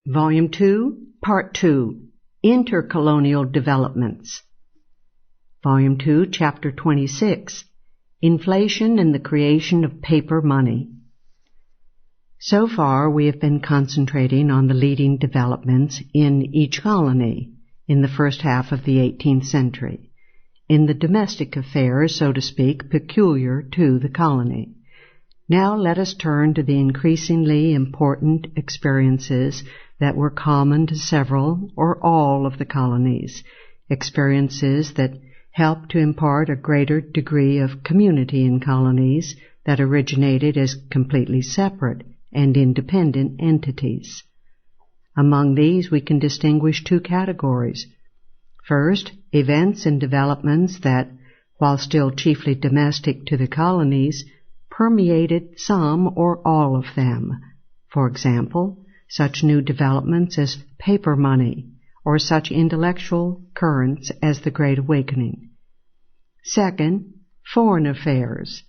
Volume 2, Part 2, Intercolonial Developments. Volume 2, Chapter 26, Inflation and the Creation of Paper Money. So far, we have been concentrating on the leading developments in each colony in the first half of the 18th century, in the domestic affairs, so to speak, peculiar to the colony. Now let us turn to the increasingly important experiences that were common to several or all of the colonies, experiences that helped to impart a greater degree of community in colonies that originated as completely separate and independent entities. Among these we can distinguish two categories. First, events and developments that, while still chiefly domestic to the colonies, permeated some or all of them. For example, such new developments as paper money, or such intellectual currents as the Great Awakening. Second, foreign affairs,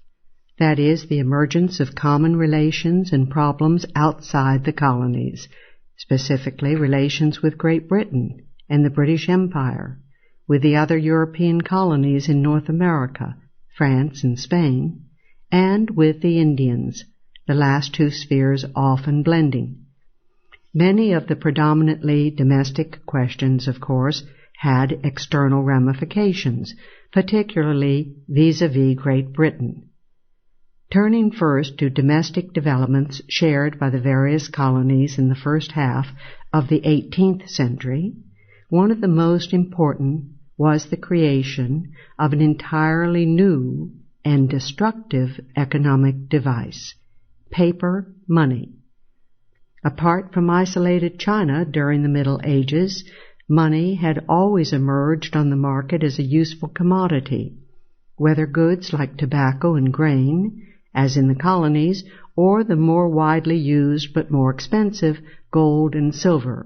that is, the emergence of common relations and problems outside the colonies, specifically relations with Great Britain and the British Empire, with the other European colonies in North America, France and Spain, and with the Indians, the last two spheres often blending. Many of the predominantly domestic questions, of course, had external ramifications, particularly vis-à-vis Great Britain. Turning first to domestic developments shared by the various colonies in the first half of the 18th century, one of the most important was the creation of an entirely new and destructive economic device, paper money. Apart from isolated China during the Middle Ages, money had always emerged on the market as a useful commodity, whether goods like tobacco and grain, as in the colonies, or the more widely used but more expensive gold and silver.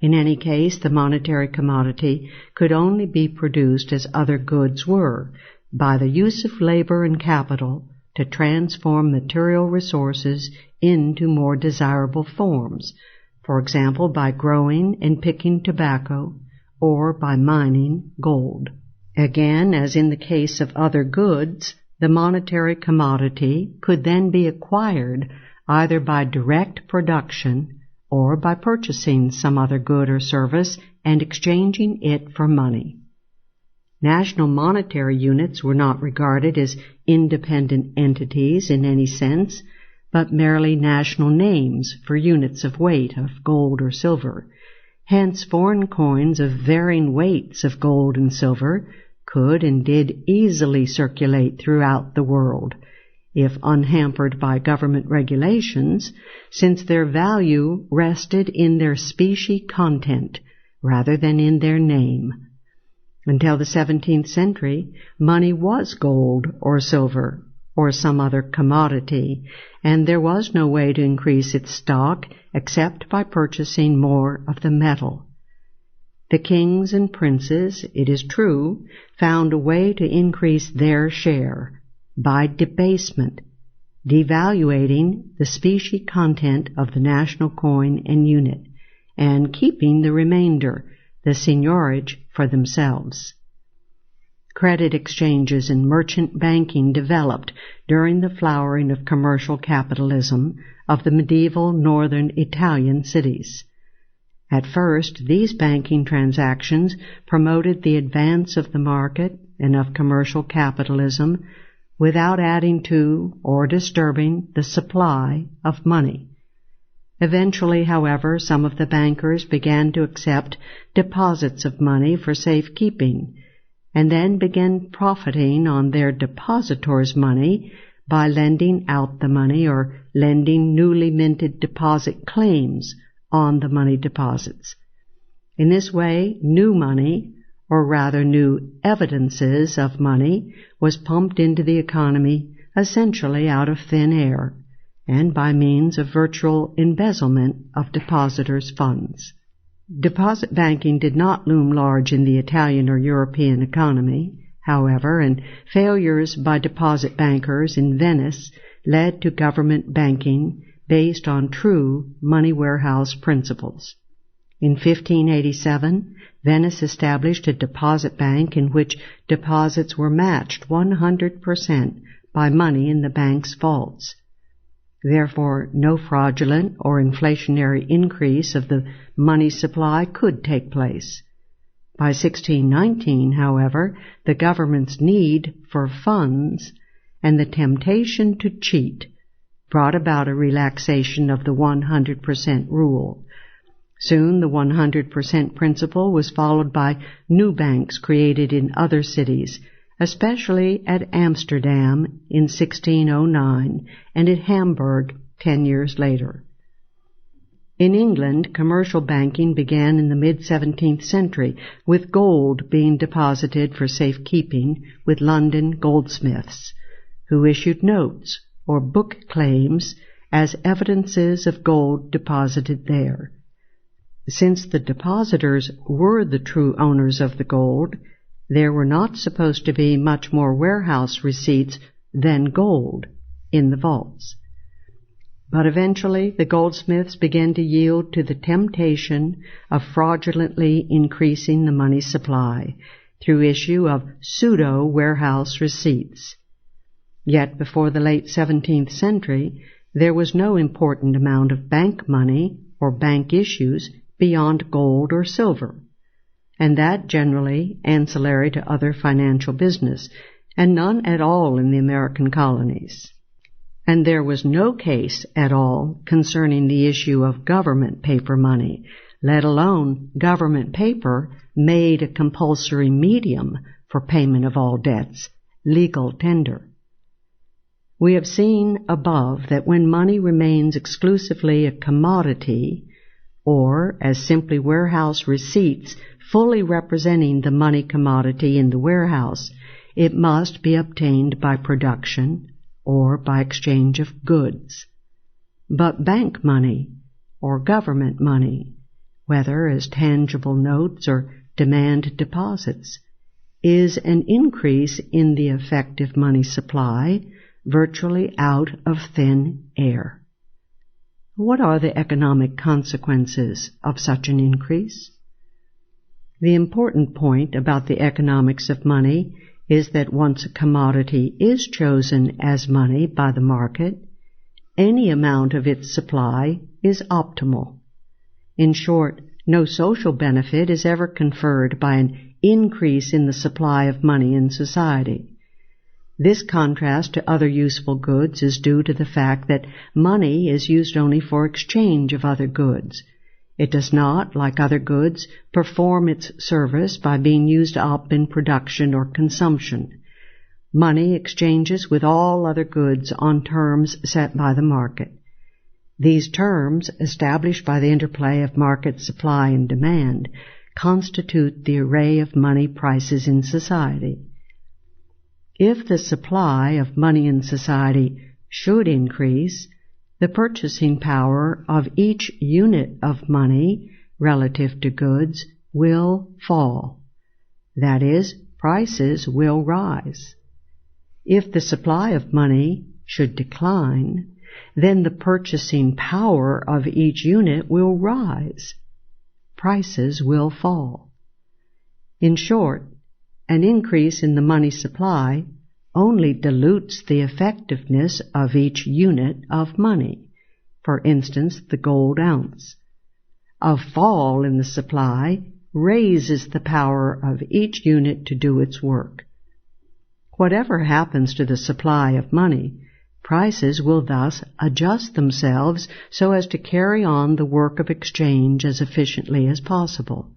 In any case, the monetary commodity could only be produced as other goods were, by the use of labor and capital to transform material resources into more desirable forms, for example, by growing and picking tobacco or by mining gold. Again, as in the case of other goods, the monetary commodity could then be acquired either by direct production or by purchasing some other good or service and exchanging it for money. National monetary units were not regarded as independent entities in any sense, but merely national names for units of weight of gold or silver. Hence, foreign coins of varying weights of gold and silver could and did easily circulate throughout the world, if unhampered by government regulations, since their value rested in their specie content rather than in their name. Until the 17th century, money was gold or silver or some other commodity, and there was no way to increase its stock except by purchasing more of the metal. The kings and princes, it is true, found a way to increase their share by debasement, devaluating the specie content of the national coin and unit, and keeping the remainder, the seigniorage, for themselves. Credit exchanges and merchant banking developed during the flowering of commercial capitalism of the medieval northern Italian cities. At first, these banking transactions promoted the advance of the market and of commercial capitalism without adding to or disturbing the supply of money. Eventually, however, some of the bankers began to accept deposits of money for safekeeping, and then began profiting on their depositors' money by lending out the money or lending newly minted deposit claims on the money deposits. In this way, new money, or rather new evidences of money, was pumped into the economy essentially out of thin air, and by means of virtual embezzlement of depositors' funds. Deposit banking did not loom large in the Italian or European economy, however, and failures by deposit bankers in Venice led to government banking based on true money warehouse principles. In 1587, Venice established a deposit bank in which deposits were matched 100% by money in the bank's vaults. Therefore, no fraudulent or inflationary increase of the money supply could take place. By 1619, however, the government's need for funds and the temptation to cheat brought about a relaxation of the 100% rule. Soon the 100% principle was followed by new banks created in other cities, especially at Amsterdam in 1609 and at Hamburg 10 years later. In England, commercial banking began in the mid-17th century, with gold being deposited for safekeeping with London goldsmiths, who issued notes or book claims as evidences of gold deposited there. Since the depositors were the true owners of the gold, there were not supposed to be much more warehouse receipts than gold in the vaults. But eventually the goldsmiths began to yield to the temptation of fraudulently increasing the money supply through issue of pseudo-warehouse receipts. Yet before the late 17th century, there was no important amount of bank money or bank issues beyond gold or silver, and that generally ancillary to other financial business, and none at all in the American colonies. And there was no case at all concerning the issue of government paper money, let alone government paper made a compulsory medium for payment of all debts, legal tender. We have seen above that when money remains exclusively a commodity, or as simply warehouse receipts fully representing the money commodity in the warehouse, it must be obtained by production or by exchange of goods. But bank money, or government money, whether as tangible notes or demand deposits, is an increase in the effective money supply virtually out of thin air. What are the economic consequences of such an increase? The important point about the economics of money is that once a commodity is chosen as money by the market, any amount of its supply is optimal. In short, no social benefit is ever conferred by an increase in the supply of money in society. This contrast to other useful goods is due to the fact that money is used only for exchange of other goods. It does not, like other goods, perform its service by being used up in production or consumption. Money exchanges with all other goods on terms set by the market. These terms, established by the interplay of market supply and demand, constitute the array of money prices in society. If the supply of money in society should increase, the purchasing power of each unit of money relative to goods will fall. That is, prices will rise. If the supply of money should decline, then the purchasing power of each unit will rise. Prices will fall. In short, an increase in the money supply only dilutes the effectiveness of each unit of money, for instance, the gold ounce. A fall in the supply raises the power of each unit to do its work. Whatever happens to the supply of money, prices will thus adjust themselves so as to carry on the work of exchange as efficiently as possible.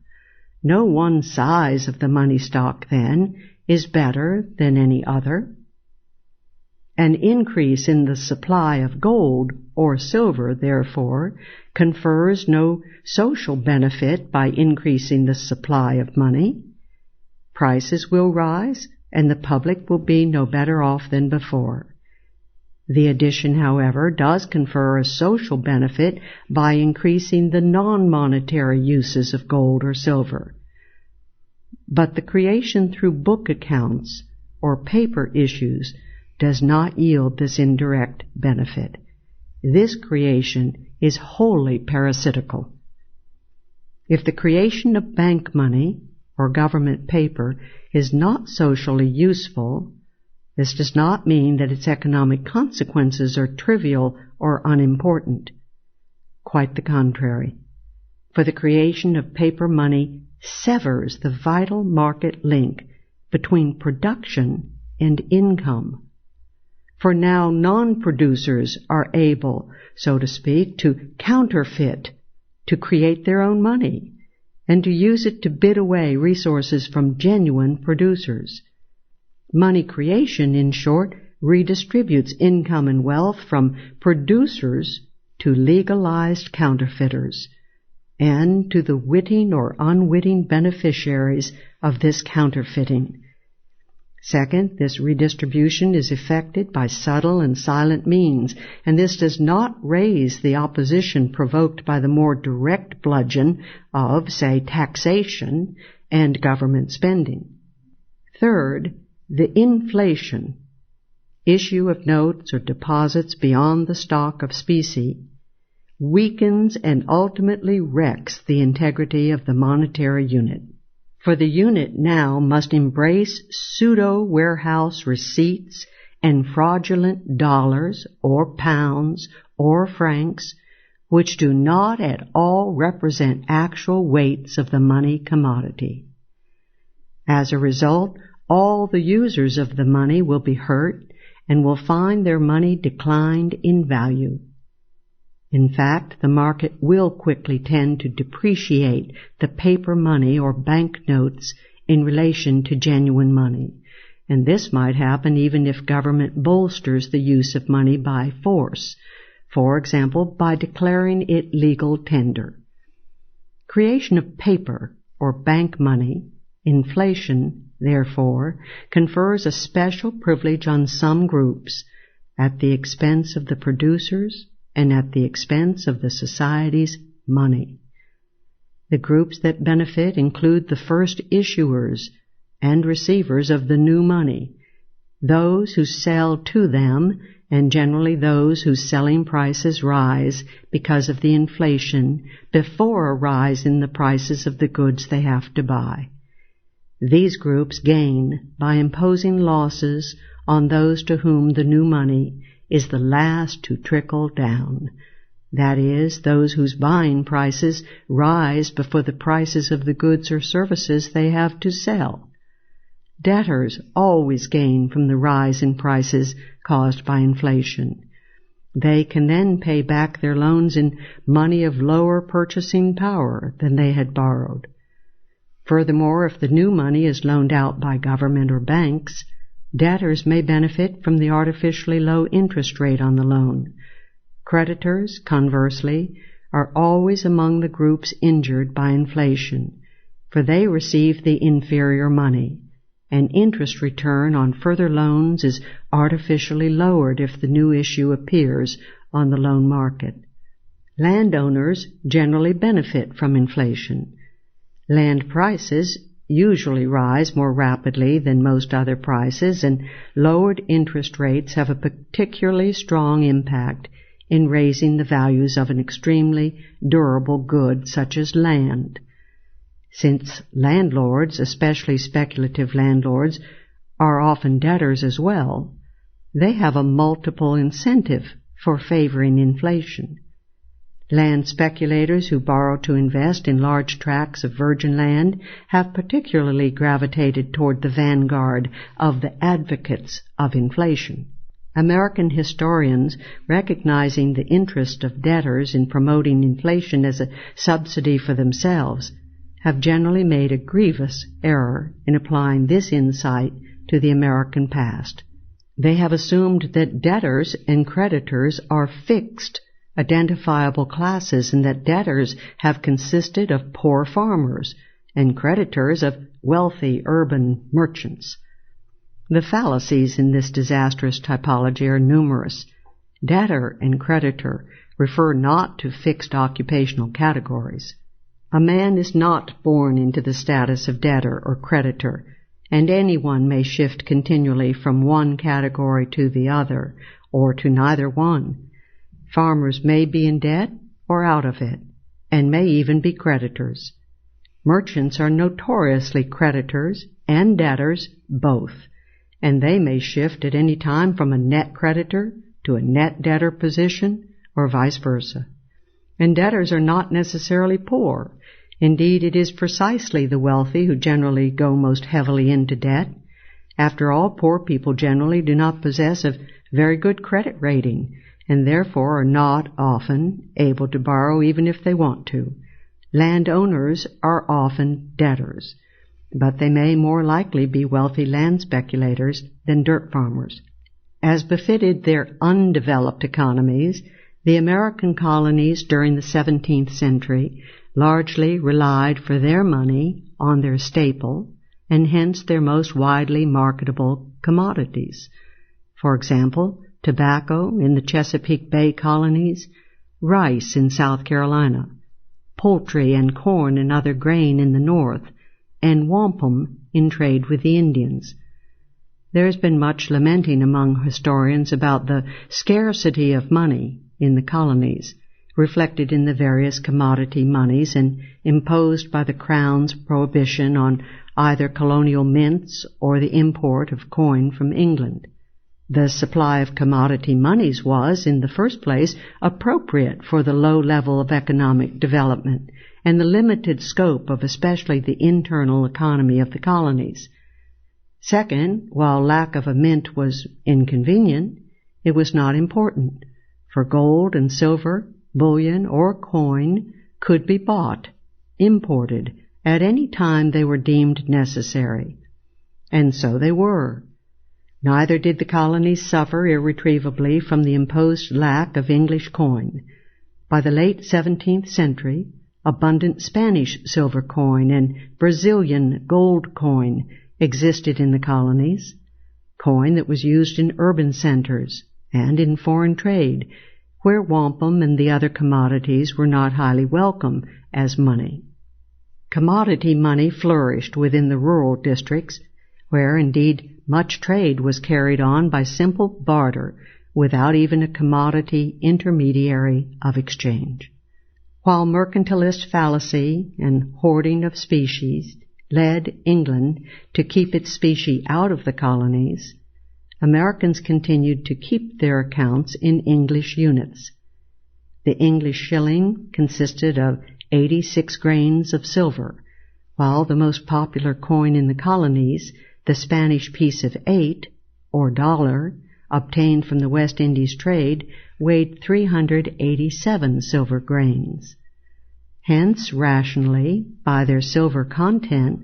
No one size of the money stock, then, is better than any other. An increase in the supply of gold or silver, therefore, confers no social benefit by increasing the supply of money. Prices will rise, and the public will be no better off than before. The addition, however, does confer a social benefit by increasing the non-monetary uses of gold or silver. But the creation through book accounts or paper issues does not yield this indirect benefit. this creation is wholly parasitical. If the creation of bank money or government paper is not socially useful, this does not mean that its economic consequences are trivial or unimportant. Quite the contrary. For the creation of paper money severs the vital market link between production and income. For now non-producers are able, so to speak, to counterfeit, to create their own money, and to use it to bid away resources from genuine producers. Money creation, in short, redistributes income and wealth from producers to legalized counterfeiters, and to the witting or unwitting beneficiaries of this counterfeiting. Second, this redistribution is effected by subtle and silent means, and this does not raise the opposition provoked by the more direct bludgeon of, say, taxation and government spending. Third, the inflation, issue of notes or deposits beyond the stock of specie, weakens and ultimately wrecks the integrity of the monetary unit. For the unit now must embrace pseudo-warehouse receipts and fraudulent dollars or pounds or francs, which do not at all represent actual weights of the money commodity. As a result, all the users of the money will be hurt and will find their money declined in value. In fact, the market will quickly tend to depreciate the paper money or bank notes in relation to genuine money, and this might happen even if government bolsters the use of money by force, for example, by declaring it legal tender. Creation of paper or bank money, inflation, therefore, confers a special privilege on some groups at the expense of the producers and at the expense of the society's money. The groups that benefit include the first issuers and receivers of the new money, those who sell to them, and generally those whose selling prices rise because of the inflation before a rise in the prices of the goods they have to buy. These groups gain by imposing losses on those to whom the new money is the last to trickle down, that is, those whose buying prices rise before the prices of the goods or services they have to sell. Debtors always gain from the rise in prices caused by inflation. They can then pay back their loans in money of lower purchasing power than they had borrowed. Furthermore, if the new money is loaned out by government or banks, debtors may benefit from the artificially low interest rate on the loan. Creditors, conversely, are always among the groups injured by inflation, for they receive the inferior money, and interest return on further loans is artificially lowered if the new issue appears on the loan market. Landowners generally benefit from inflation. Land prices usually rise more rapidly than most other prices, and lowered interest rates have a particularly strong impact in raising the values of an extremely durable good such as land. Since landlords, especially speculative landlords, are often debtors as well, they have a multiple incentive for favoring inflation. Land speculators who borrow to invest in large tracts of virgin land have particularly gravitated toward the vanguard of the advocates of inflation. American historians, recognizing the interest of debtors in promoting inflation as a subsidy for themselves, have generally made a grievous error in applying this insight to the American past. They have assumed that debtors and creditors are fixed, identifiable classes, and that debtors have consisted of poor farmers and creditors of wealthy urban merchants. The fallacies in this disastrous typology are numerous. Debtor and creditor refer not to fixed occupational categories. A man is not born into the status of debtor or creditor, and anyone may shift continually from one category to the other, or to neither one. farmers may be in debt or out of it, and may even be creditors. Merchants are notoriously creditors and debtors both, and they may shift at any time from a net creditor to a net debtor position, or vice versa. And debtors are not necessarily poor. Indeed, it is precisely the wealthy who generally go most heavily into debt. After all, poor people generally do not possess a very good credit rating, and therefore are not often able to borrow even if they want to. Landowners are often debtors, but they may more likely be wealthy land speculators than dirt farmers. As befitted their undeveloped economies, the American colonies during the 17th century largely relied for their money on their staple, and hence their most widely marketable commodities. For example, tobacco in the Chesapeake Bay colonies, rice in South Carolina, poultry and corn and other grain in the North, and wampum in trade with the Indians. There has been much lamenting among historians about the scarcity of money in the colonies, reflected in the various commodity moneys and imposed by the Crown's prohibition on either colonial mints or the import of coin from England. The supply of commodity monies was, in the first place, appropriate for the low level of economic development and the limited scope of especially the internal economy of the colonies. Second, while lack of a mint was inconvenient, it was not important, for gold and silver, bullion, or coin could be bought, imported, at any time they were deemed necessary. And so they were. Neither did the colonies suffer irretrievably from the imposed lack of English coin. By the late 17th century, abundant Spanish silver coin and Brazilian gold coin existed in the colonies, coin that was used in urban centers and in foreign trade, where wampum and the other commodities were not highly welcome as money. Commodity money flourished within the rural districts, where indeed much trade was carried on by simple barter without even a commodity intermediary of exchange. While mercantilist fallacy and hoarding of species led England to keep its specie out of the colonies, Americans continued to keep their accounts in English units. The English shilling consisted of 86 grains of silver, while the most popular coin in the colonies, the Spanish piece of 8, or dollar, obtained from the West Indies trade, weighed 387 silver grains. Hence, rationally, by their silver content,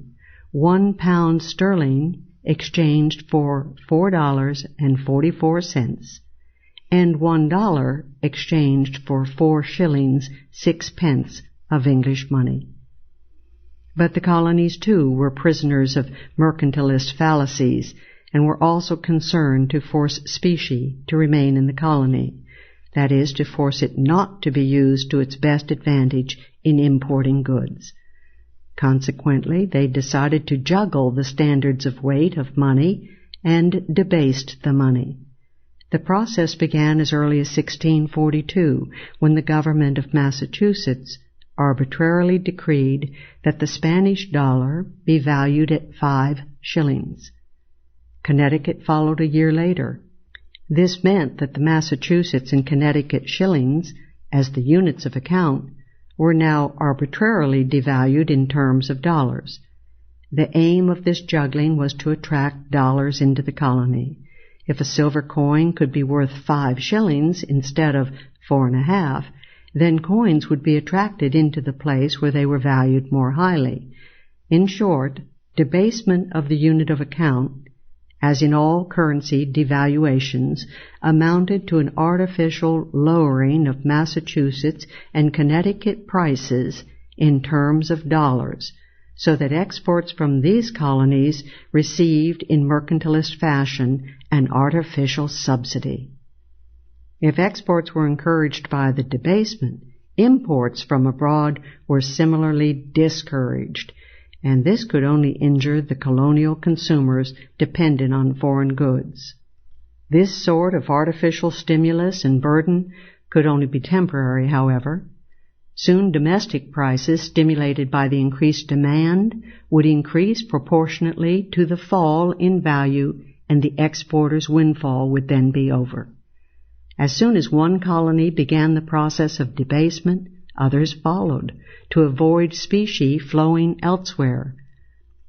1 pound sterling exchanged for $4.44, and $1 exchanged for 4 shillings 6 pence of English money. But the colonies, too, were prisoners of mercantilist fallacies, and were also concerned to force specie to remain in the colony, that is, to force it not to be used to its best advantage in importing goods. Consequently, they decided to juggle the standards of weight of money and debased the money. The process began as early as 1642, when the government of Massachusetts arbitrarily decreed that the Spanish dollar be valued at 5 shillings. Connecticut followed a year later. This meant that the Massachusetts and Connecticut shillings, as the units of account, were now arbitrarily devalued in terms of dollars. The aim of this juggling was to attract dollars into the colony. If a silver coin could be worth 5 shillings instead of 4.5, then coins would be attracted into the place where they were valued more highly. In short, debasement of the unit of account, as in all currency devaluations, amounted to an artificial lowering of Massachusetts and Connecticut prices in terms of dollars, so that exports from these colonies received in mercantilist fashion an artificial subsidy. If exports were encouraged by the debasement, imports from abroad were similarly discouraged, and this could only injure the colonial consumers dependent on foreign goods. This sort of artificial stimulus and burden could only be temporary, however. Soon domestic prices, stimulated by the increased demand, would increase proportionately to the fall in value, and the exporter's windfall would then be over. As soon as one colony began the process of debasement, others followed, to avoid specie flowing elsewhere.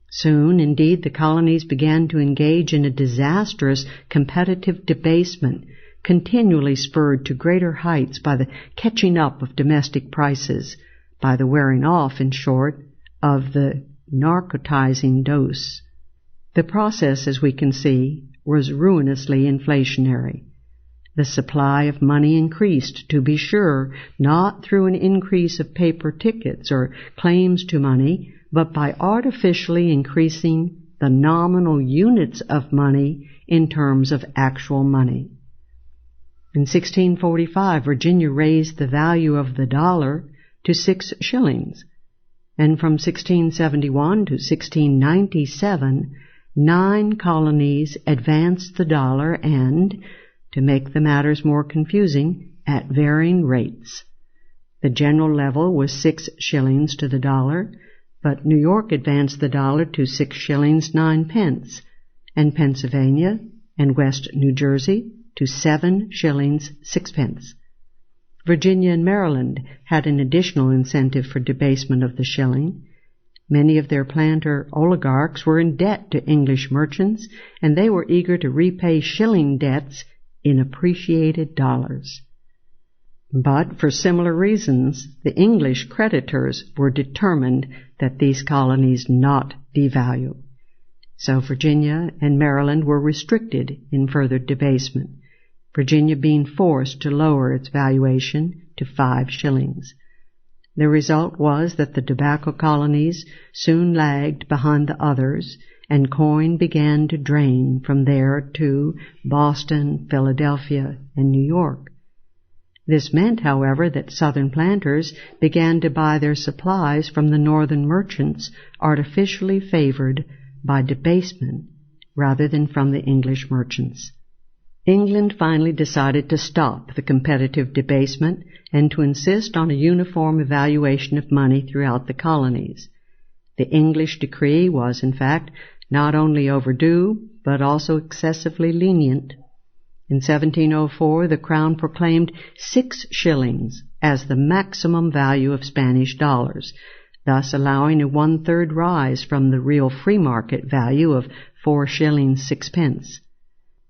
Soon, indeed, the colonies began to engage in a disastrous competitive debasement, continually spurred to greater heights by the catching up of domestic prices, by the wearing off, in short, of the narcotizing dose. The process, as we can see, was ruinously inflationary. The supply of money increased, to be sure, not through an increase of paper tickets or claims to money, but by artificially increasing the nominal units of money in terms of actual money. In 1645, Virginia raised the value of the dollar to 6 shillings, and from 1671 to 1697, 9 colonies advanced the dollar and, to make the matters more confusing, at varying rates. The general level was 6 shillings to the dollar, but New York advanced the dollar to 6 shillings 9 pence, and Pennsylvania and West New Jersey to 7 shillings 6 pence. Virginia and Maryland had an additional incentive for debasement of the shilling. Many of their planter oligarchs were in debt to English merchants, and they were eager to repay shilling debts in appreciated dollars. But for similar reasons, the English creditors were determined that these colonies not devalue. So Virginia and Maryland were restricted in further debasement, Virginia being forced to lower its valuation to 5 shillings. The result was that the tobacco colonies soon lagged behind the others, and coin began to drain from there to Boston, Philadelphia, and New York. This meant, however, that Southern planters began to buy their supplies from the Northern merchants artificially favored by debasement rather than from the English merchants. England finally decided to stop the competitive debasement and to insist on a uniform evaluation of money throughout the colonies. The English decree was, in fact, not only overdue, but also excessively lenient. In 1704, the Crown proclaimed 6 shillings as the maximum value of Spanish dollars, thus allowing a 1/3 rise from the real free market value of 4 shillings 6 pence.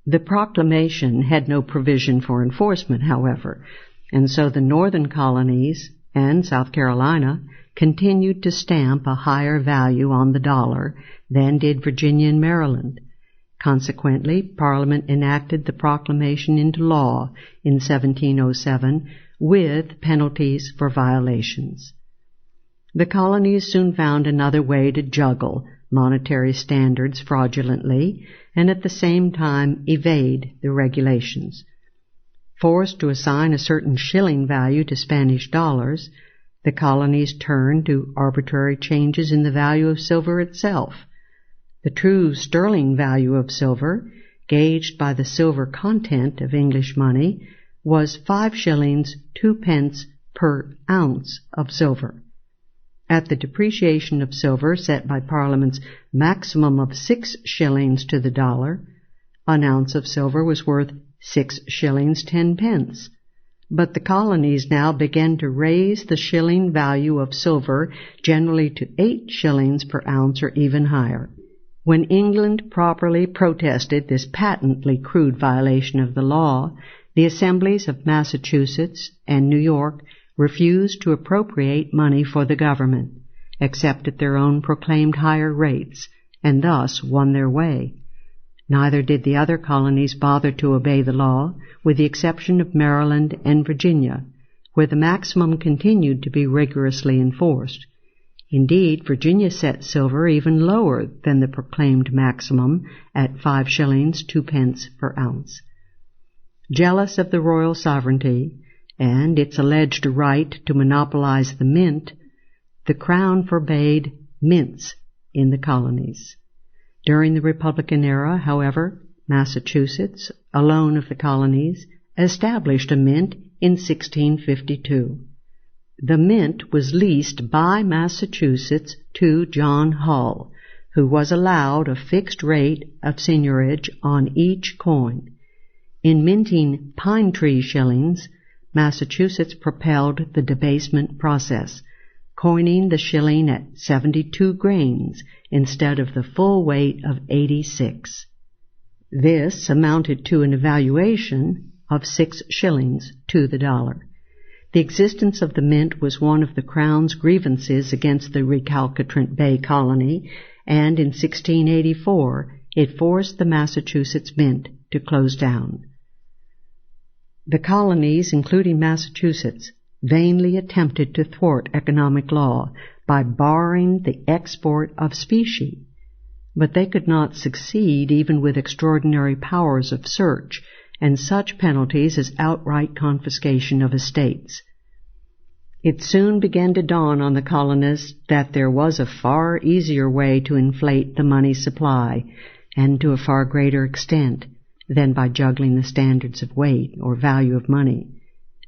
The proclamation had no provision for enforcement, however, and so the northern colonies and South Carolina continued to stamp a higher value on the dollar than did Virginia and Maryland. Consequently, Parliament enacted the proclamation into law in 1707 with penalties for violations. The colonies soon found another way to juggle monetary standards fraudulently and at the same time evade the regulations. Forced to assign a certain shilling value to Spanish dollars, the colonies turned to arbitrary changes in the value of silver itself. The true sterling value of silver, gauged by the silver content of English money, was 5 shillings 2 pence per ounce of silver. At the depreciation of silver set by Parliament's maximum of 6 shillings to the dollar, an ounce of silver was worth 6 shillings 10 pence. But the colonies now began to raise the shilling value of silver generally to 8 shillings per ounce or even higher. When England properly protested this patently crude violation of the law, the assemblies of Massachusetts and New York refused to appropriate money for the government, except at their own proclaimed higher rates, and thus won their way. Neither did the other colonies bother to obey the law, with the exception of Maryland and Virginia, where the maximum continued to be rigorously enforced. Indeed, Virginia set silver even lower than the proclaimed maximum at 5 shillings 2 pence per ounce. Jealous of the royal sovereignty and its alleged right to monopolize the mint, the Crown forbade mints in the colonies. During the Republican era, however, Massachusetts, alone of the colonies, established a mint in 1652. The mint was leased by Massachusetts to John Hull, who was allowed a fixed rate of seigniorage on each coin. In minting pine tree shillings, Massachusetts propelled the debasement process, coining the shilling at 72 grains instead of the full weight of 86. This amounted to an evaluation of 6 shillings to the dollar. The existence of the mint was one of the Crown's grievances against the recalcitrant Bay Colony, and in 1684 it forced the Massachusetts Mint to close down. The colonies, including Massachusetts, vainly attempted to thwart economic law by barring the export of specie, but they could not succeed even with extraordinary powers of search and such penalties as outright confiscation of estates. It soon began to dawn on the colonists that there was a far easier way to inflate the money supply, and to a far greater extent, than by juggling the standards of weight or value of money,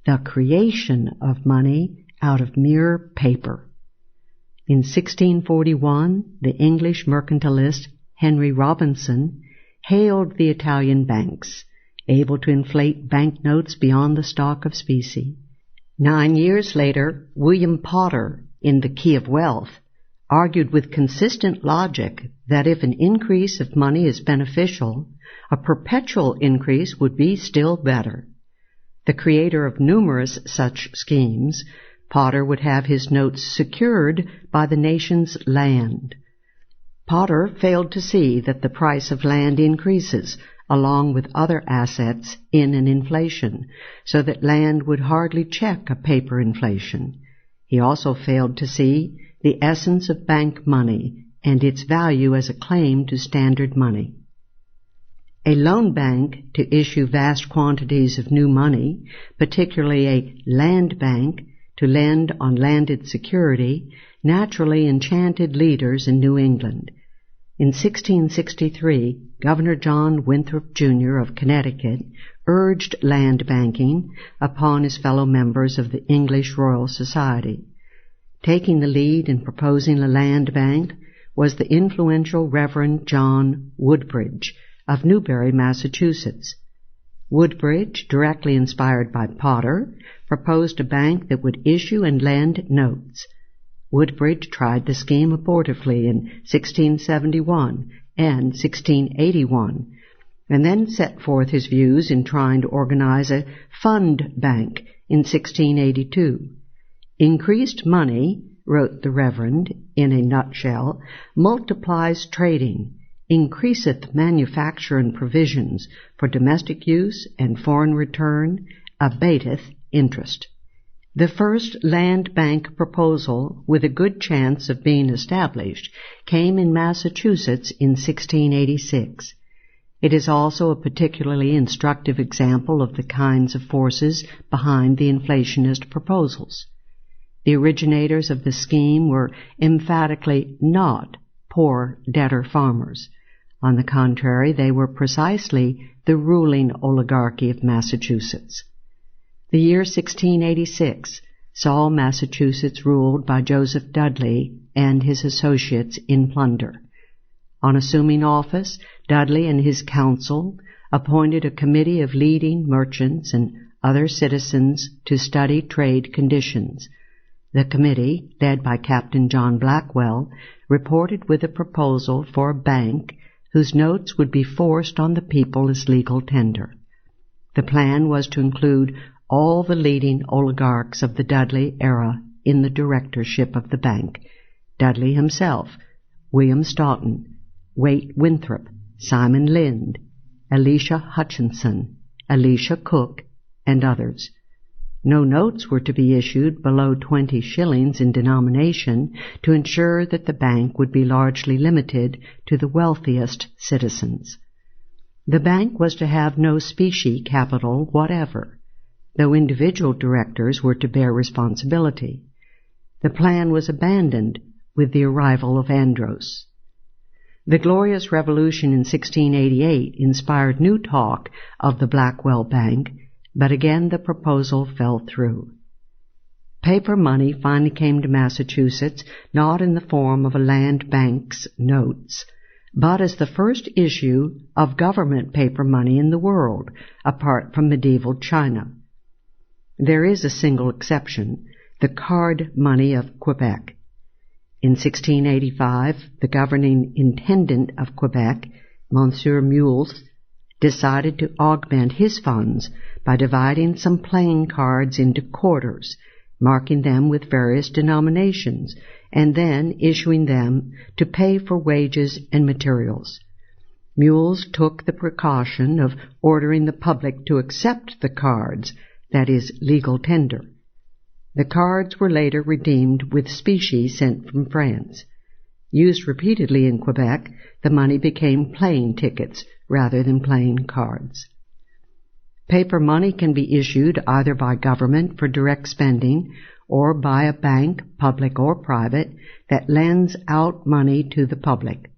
the creation of money out of mere paper. In 1641, the English mercantilist Henry Robinson hailed the Italian banks, able to inflate banknotes beyond the stock of specie. 9 years later, William Potter, in The Key of Wealth, argued with consistent logic that if an increase of money is beneficial, a perpetual increase would be still better. The creator of numerous such schemes, Potter would have his notes secured by the nation's land. Potter failed to see that the price of land increases along with other assets in an inflation, so that land would hardly check a paper inflation. He also failed to see the essence of bank money and its value as a claim to standard money. A loan bank to issue vast quantities of new money, particularly a land bank to lend on landed security, naturally enchanted leaders in New England. In 1663, Governor John Winthrop, Jr. of Connecticut urged land banking upon his fellow members of the English Royal Society. Taking the lead in proposing a land bank was the influential Reverend John Woodbridge of Newbury, Massachusetts. Woodbridge, directly inspired by Potter, proposed a bank that would issue and lend notes. Woodbridge tried the scheme abortively in 1671 and 1681, and then set forth his views in trying to organize a fund bank in 1682. Increased money, wrote the Reverend in a nutshell, multiplies trading, increaseth manufacture and provisions for domestic use and foreign return, abateth interest. The first land bank proposal, with a good chance of being established, came in Massachusetts in 1686. It is also a particularly instructive example of the kinds of forces behind the inflationist proposals. The originators of the scheme were emphatically not poor debtor farmers. On the contrary, they were precisely the ruling oligarchy of Massachusetts. The year 1686 saw Massachusetts ruled by Joseph Dudley and his associates in plunder. On assuming office, Dudley and his council appointed a committee of leading merchants and other citizens to study trade conditions. The committee, led by Captain John Blackwell, reported with a proposal for a bank whose notes would be forced on the people as legal tender. The plan was to include all the leading oligarchs of the Dudley era in the directorship of the bank: Dudley himself, William Stoughton, Waite Winthrop, Simon Lind, Elisha Hutchinson, Elisha Cook, and others. No notes were to be issued below 20 shillings in denomination to ensure that the bank would be largely limited to the wealthiest citizens. The bank was to have no specie capital whatever, though individual directors were to bear responsibility. The plan was abandoned with the arrival of Andros. The Glorious Revolution in 1688 inspired new talk of the Blackwell Bank, but again the proposal fell through. Paper money finally came to Massachusetts not in the form of a land bank's notes, but as the first issue of government paper money in the world, apart from medieval China. There is a single exception, the card money of Quebec. In 1685, the governing intendant of Quebec, Monsieur Meules, decided to augment his funds by dividing some playing cards into quarters, marking them with various denominations, and then issuing them to pay for wages and materials. Meules took the precaution of ordering the public to accept the cards, that is, legal tender. The cards were later redeemed with specie sent from France. Used repeatedly in Quebec, the money became playing tickets rather than playing cards. Paper money can be issued either by government for direct spending or by a bank, public or private, that lends out money to the public.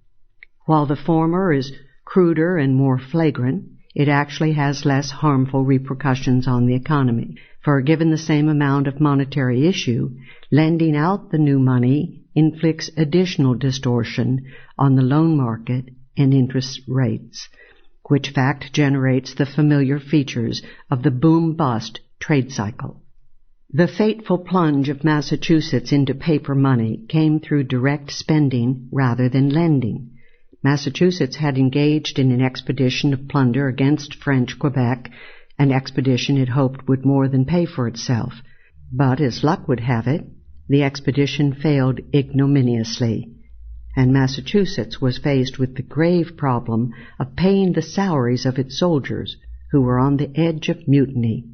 While the former is cruder and more flagrant, it actually has less harmful repercussions on the economy. For given the same amount of monetary issue, lending out the new money inflicts additional distortion on the loan market and interest rates, which fact generates the familiar features of the boom-bust trade cycle. The fateful plunge of Massachusetts into paper money came through direct spending rather than lending. Massachusetts had engaged in an expedition of plunder against French Quebec, an expedition it hoped would more than pay for itself. But, as luck would have it, the expedition failed ignominiously, and Massachusetts was faced with the grave problem of paying the salaries of its soldiers, who were on the edge of mutiny.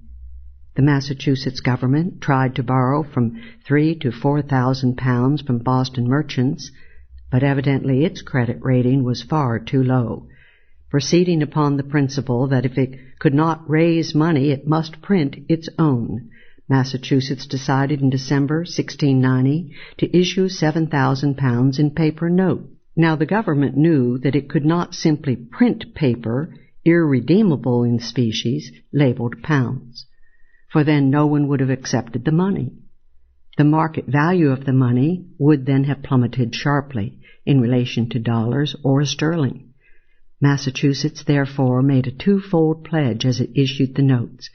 The Massachusetts government tried to borrow from £3,000 to £4,000 from Boston merchants, but evidently its credit rating was far too low. Proceeding upon the principle that if it could not raise money, it must print its own, Massachusetts decided in December 1690 to issue £7,000 in paper note. Now the government knew that it could not simply print paper, irredeemable in species, labeled pounds, for then no one would have accepted the money. The market value of the money would then have plummeted sharply in relation to dollars or sterling. Massachusetts therefore made a twofold pledge as it issued the notes.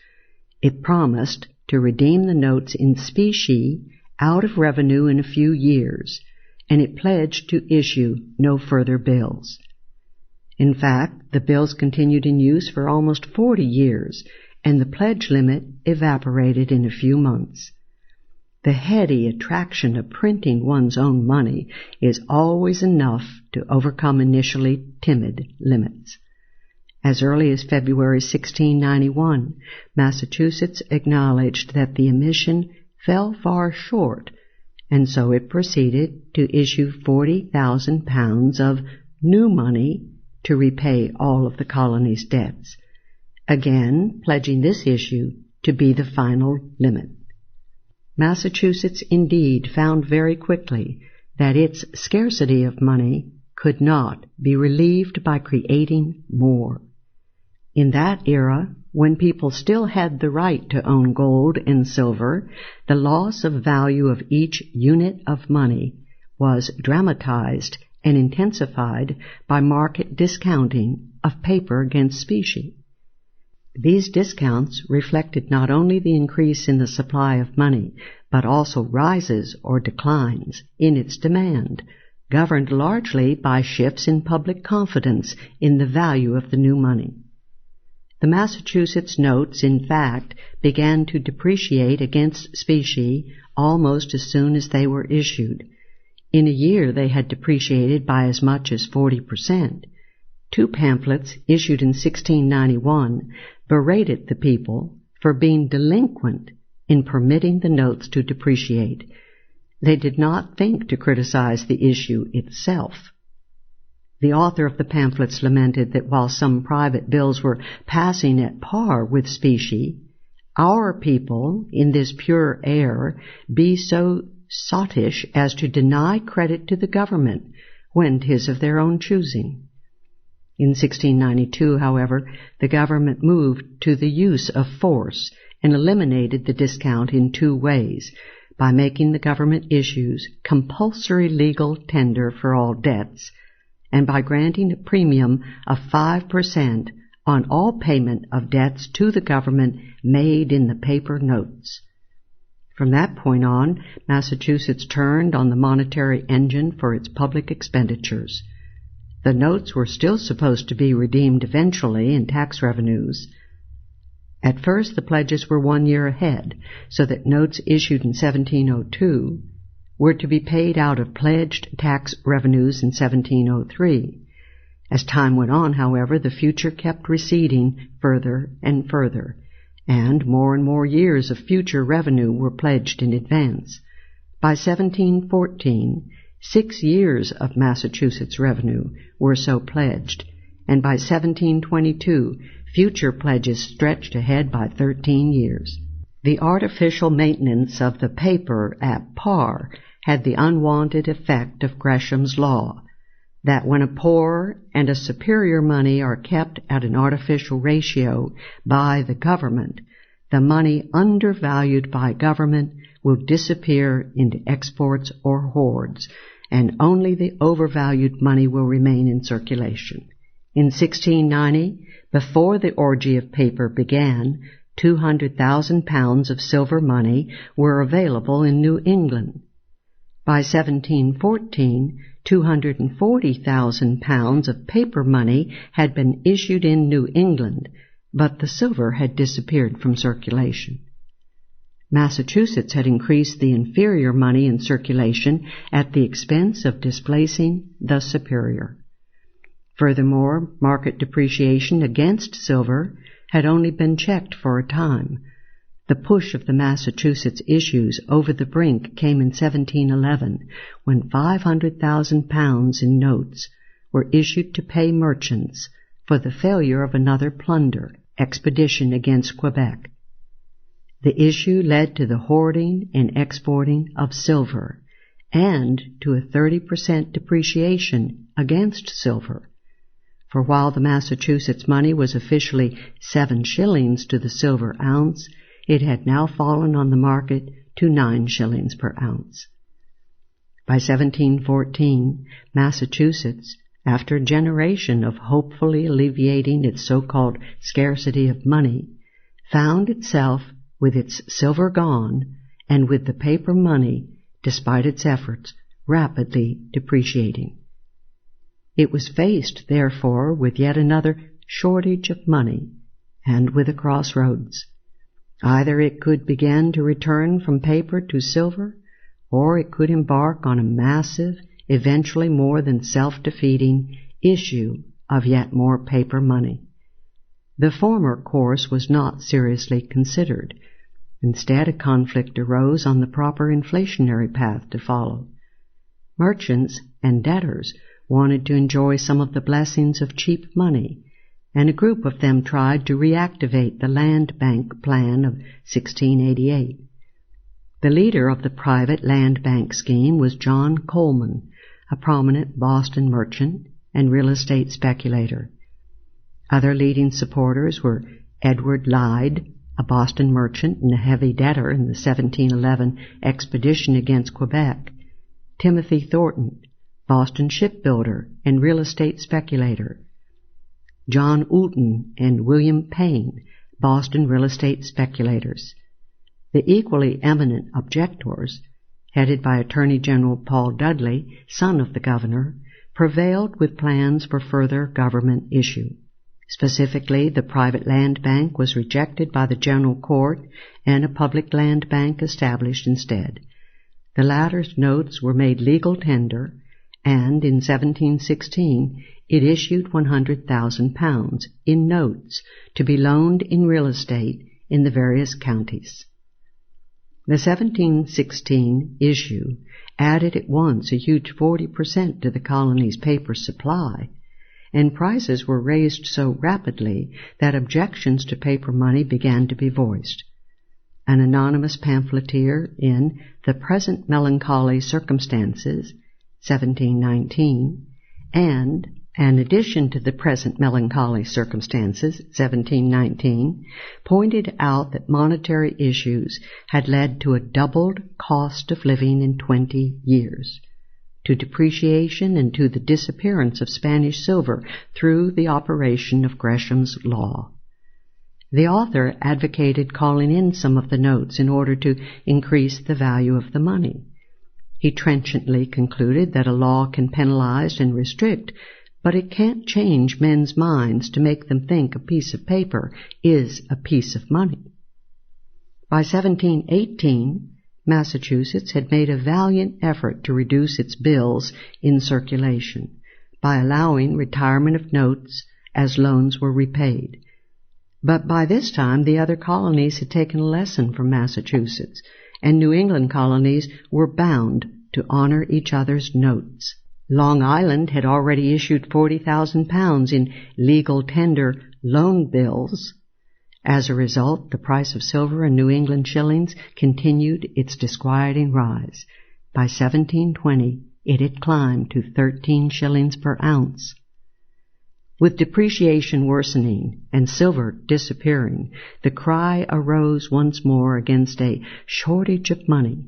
It promised to redeem the notes in specie out of revenue in a few years, and it pledged to issue no further bills. In fact, the bills continued in use for almost 40 years, and the pledge limit evaporated in a few months. The heady attraction of printing one's own money is always enough to overcome initially timid limits. As early as February 1691, Massachusetts acknowledged that the emission fell far short, and so it proceeded to issue £40,000 of new money to repay all of the colony's debts, again pledging this issue to be the final limit. Massachusetts indeed found very quickly that its scarcity of money could not be relieved by creating more. In that era, when people still had the right to own gold and silver, the loss of value of each unit of money was dramatized and intensified by market discounting of paper against specie. These discounts reflected not only the increase in the supply of money, but also rises or declines in its demand, governed largely by shifts in public confidence in the value of the new money. The Massachusetts notes, in fact, began to depreciate against specie almost as soon as they were issued. In a year they had depreciated by as much as 40%. Two pamphlets issued in 1691 berated the people for being delinquent in permitting the notes to depreciate. They did not think to criticize the issue itself. The author of the pamphlets lamented that while some private bills were passing at par with specie, our people, in this pure air, be so sottish as to deny credit to the government when 'tis of their own choosing. In 1692, however, the government moved to the use of force and eliminated the discount in two ways, by making the government issues compulsory legal tender for all debts, and by granting a premium of 5% on all payment of debts to the government made in the paper notes. From that point on, Massachusetts turned on the monetary engine for its public expenditures. The notes were still supposed to be redeemed eventually in tax revenues. At first, the pledges were 1 year ahead, so that notes issued in 1702 were to be paid out of pledged tax revenues in 1703. As time went on, however, the future kept receding further and further, and more years of future revenue were pledged in advance. By 1714, 6 years of Massachusetts revenue were so pledged, and by 1722, future pledges stretched ahead by 13 years. The artificial maintenance of the paper at par had the unwanted effect of Gresham's law, that when a poor and a superior money are kept at an artificial ratio by the government, the money undervalued by government will disappear into exports or hoards, and only the overvalued money will remain in circulation. In 1690, before the orgy of paper began, 200,000 pounds of silver money were available in New England. By 1714, 240,000 pounds of paper money had been issued in New England, but the silver had disappeared from circulation. Massachusetts had increased the inferior money in circulation at the expense of displacing the superior. Furthermore, market depreciation against silver had only been checked for a time. The push of the Massachusetts issues over the brink came in 1711, when 500,000 pounds in notes were issued to pay merchants for the failure of another plunder expedition against Quebec. The issue led to the hoarding and exporting of silver, and to a 30% depreciation against silver. For while the Massachusetts money was officially 7 shillings to the silver ounce, it had now fallen on the market to 9 shillings per ounce. By 1714, Massachusetts, after a generation of hopefully alleviating its so-called scarcity of money, found itself with its silver gone and with the paper money, despite its efforts, rapidly depreciating. It was faced, therefore, with yet another shortage of money, and with a crossroads. Either it could begin to return from paper to silver, or it could embark on a massive, eventually more than self-defeating issue of yet more paper money. The former course was not seriously considered. Instead, a conflict arose on the proper inflationary path to follow. Merchants and debtors wanted to enjoy some of the blessings of cheap money, and a group of them tried to reactivate the land bank plan of 1688. The leader of the private land bank scheme was John Coleman, a prominent Boston merchant and real estate speculator. Other leading supporters were Edward Lyde, a Boston merchant and a heavy debtor in the 1711 expedition against Quebec, Timothy Thornton, Boston shipbuilder and real estate speculator, John Oulton and William Payne, Boston real estate speculators. The equally eminent objectors, headed by Attorney General Paul Dudley, son of the governor, prevailed with plans for further government issue. Specifically, the private land bank was rejected by the General Court and a public land bank established instead. The latter's notes were made legal tender, and in 1716 it issued 100,000 pounds in notes to be loaned in real estate in the various counties. The 1716 issue added at once a huge 40% to the colony's paper supply, and prices were raised so rapidly that objections to paper money began to be voiced. An anonymous pamphleteer in The Present Melancholy Circumstances, 1719, and An addition to the present melancholy circumstances, 1719, pointed out that monetary issues had led to a doubled cost of living in 20 years, to depreciation and to the disappearance of Spanish silver through the operation of Gresham's law. The author advocated calling in some of the notes in order to increase the value of the money. He trenchantly concluded that a law can penalize and restrict, but it can't change men's minds to make them think a piece of paper is a piece of money. By 1718, Massachusetts had made a valiant effort to reduce its bills in circulation by allowing retirement of notes as loans were repaid. But by this time, the other colonies had taken a lesson from Massachusetts, and New England colonies were bound to honor each other's notes. Long Island had already issued 40,000 pounds in legal tender loan bills. As a result, the price of silver and New England shillings continued its disquieting rise. By 1720, it had climbed to 13 shillings per ounce. With depreciation worsening and silver disappearing, the cry arose once more against a shortage of money,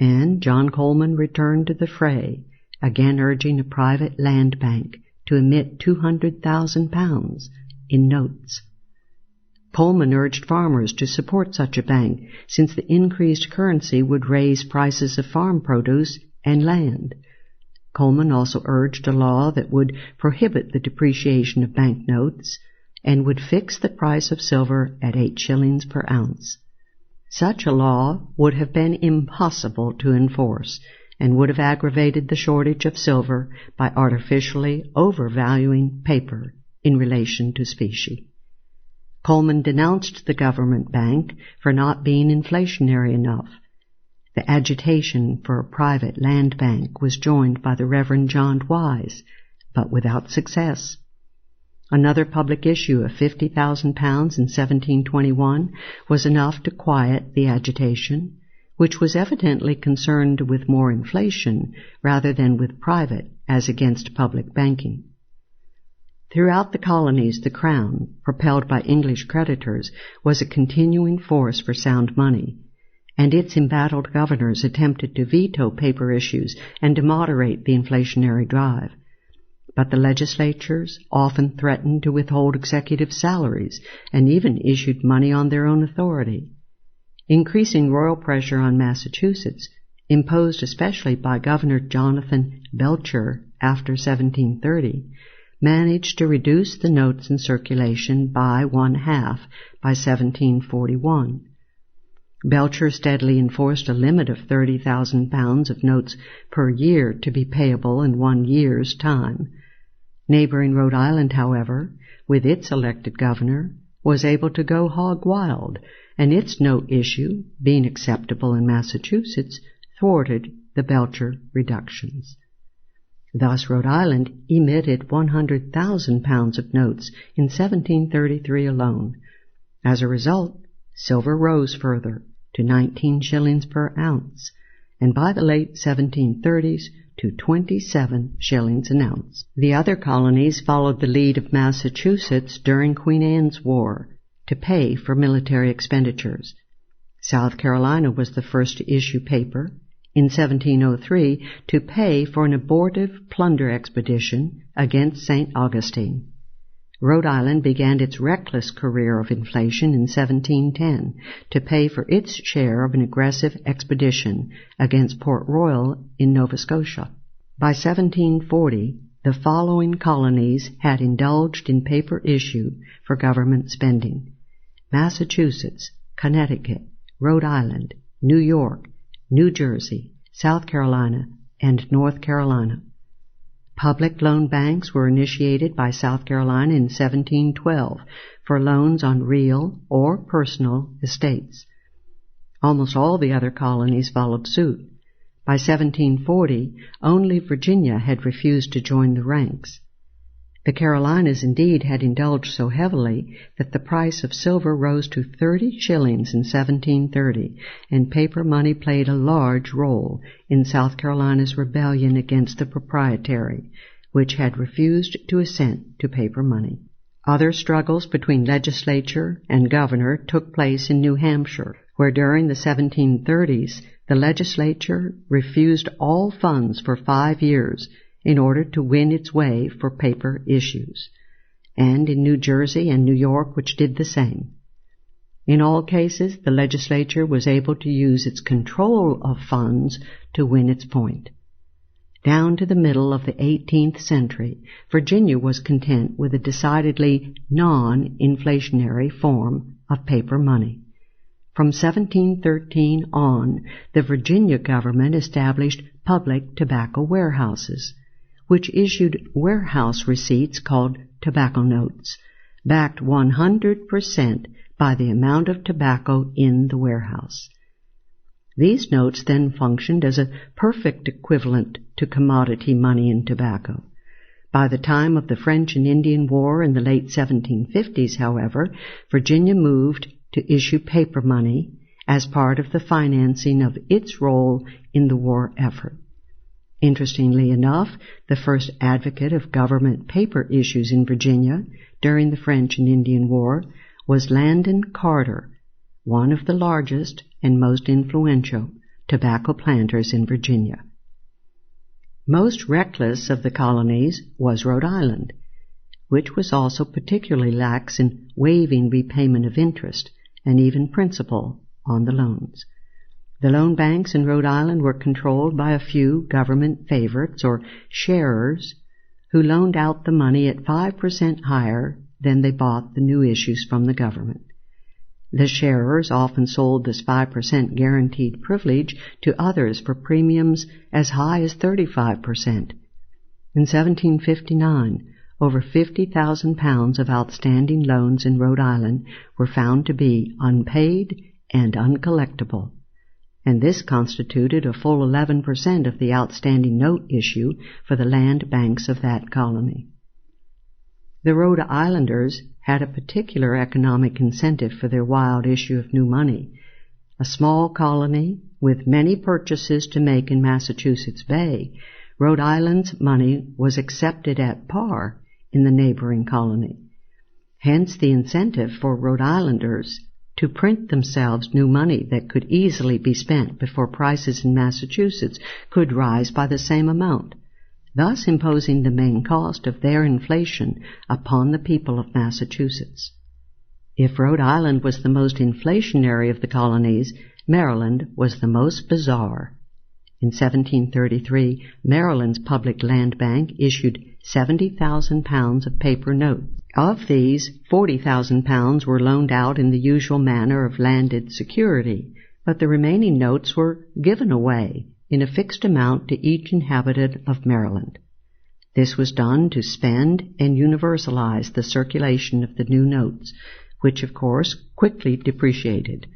and John Coleman returned to the fray, again urging a private land bank to emit 200,000 pounds in notes. Coleman urged farmers to support such a bank, since the increased currency would raise prices of farm produce and land. Coleman also urged a law that would prohibit the depreciation of banknotes and would fix the price of silver at 8 shillings per ounce. Such a law would have been impossible to enforce, and would have aggravated the shortage of silver by artificially overvaluing paper in relation to specie. Coleman denounced the government bank for not being inflationary enough. The agitation for a private land bank was joined by the Reverend John Wise, but without success. Another public issue of 50,000 pounds in 1721 was enough to quiet the agitation, which was evidently concerned with more inflation rather than with private as against public banking. Throughout the colonies, the Crown, propelled by English creditors, was a continuing force for sound money, and its embattled governors attempted to veto paper issues and to moderate the inflationary drive. But the legislatures often threatened to withhold executive salaries and even issued money on their own authority. Increasing royal pressure on Massachusetts, imposed especially by Governor Jonathan Belcher after 1730, managed to reduce the notes in circulation by 1/2 by 1741. Belcher steadily enforced a limit of 30,000 pounds of notes per year to be payable in 1 year's time. Neighboring Rhode Island, however, with its elected governor, was able to go hog wild, and its note issue, being acceptable in Massachusetts, thwarted the Belcher reductions. Thus Rhode Island emitted 100,000 pounds of notes in 1733 alone. As a result, silver rose further to 19 shillings per ounce, and by the late 1730s to 27 shillings an ounce. The other colonies followed the lead of Massachusetts during Queen Anne's War to pay for military expenditures. South Carolina was the first to issue paper in 1703 to pay for an abortive plunder expedition against St. Augustine. Rhode Island began its reckless career of inflation in 1710 to pay for its share of an aggressive expedition against Port Royal in Nova Scotia. By 1740, the following colonies had indulged in paper issue for government spending: Massachusetts, Connecticut, Rhode Island, New York, New Jersey, South Carolina, and North Carolina. Public loan banks were initiated by South Carolina in 1712 for loans on real or personal estates. Almost all the other colonies followed suit. By 1740, only Virginia had refused to join the ranks. The Carolinas indeed had indulged so heavily that the price of silver rose to 30 shillings in 1730, and paper money played a large role in South Carolina's rebellion against the proprietary, which had refused to assent to paper money. Other struggles between legislature and governor took place in New Hampshire, where during the 1730s the legislature refused all funds for 5 years in order to win its way for paper issues, and in New Jersey and New York, which did the same. In all cases, the legislature was able to use its control of funds to win its point. Down to the middle of the 18th century, Virginia was content with a decidedly non-inflationary form of paper money. From 1713 on, the Virginia government established public tobacco warehouses, which issued warehouse receipts called tobacco notes, backed 100% by the amount of tobacco in the warehouse. These notes then functioned as a perfect equivalent to commodity money in tobacco. By the time of the French and Indian War in the late 1750s, however, Virginia moved to issue paper money as part of the financing of its role in the war effort. Interestingly enough, the first advocate of government paper issues in Virginia during the French and Indian War was Landon Carter, one of the largest and most influential tobacco planters in Virginia. Most reckless of the colonies was Rhode Island, which was also particularly lax in waiving repayment of interest and even principal on the loans. The loan banks in Rhode Island were controlled by a few government favorites or sharers who loaned out the money at 5% higher than they bought the new issues from the government. The sharers often sold this 5% guaranteed privilege to others for premiums as high as 35%. In 1759, over 50,000 pounds of outstanding loans in Rhode Island were found to be unpaid and uncollectible, and this constituted a full 11% of the outstanding note issue for the land banks of that colony. The Rhode Islanders had a particular economic incentive for their wild issue of new money. A small colony with many purchases to make in Massachusetts Bay, Rhode Island's money was accepted at par in the neighboring colony. Hence the incentive for Rhode Islanders to print themselves new money that could easily be spent before prices in Massachusetts could rise by the same amount, thus imposing the main cost of their inflation upon the people of Massachusetts. If Rhode Island was the most inflationary of the colonies, Maryland was the most bizarre. In 1733, Maryland's public land bank issued 70,000 pounds of paper notes. Of these, 40,000 pounds were loaned out in the usual manner of landed security, but the remaining notes were given away in a fixed amount to each inhabitant of Maryland. This was done to spend and universalize the circulation of the new notes, which of course quickly depreciated.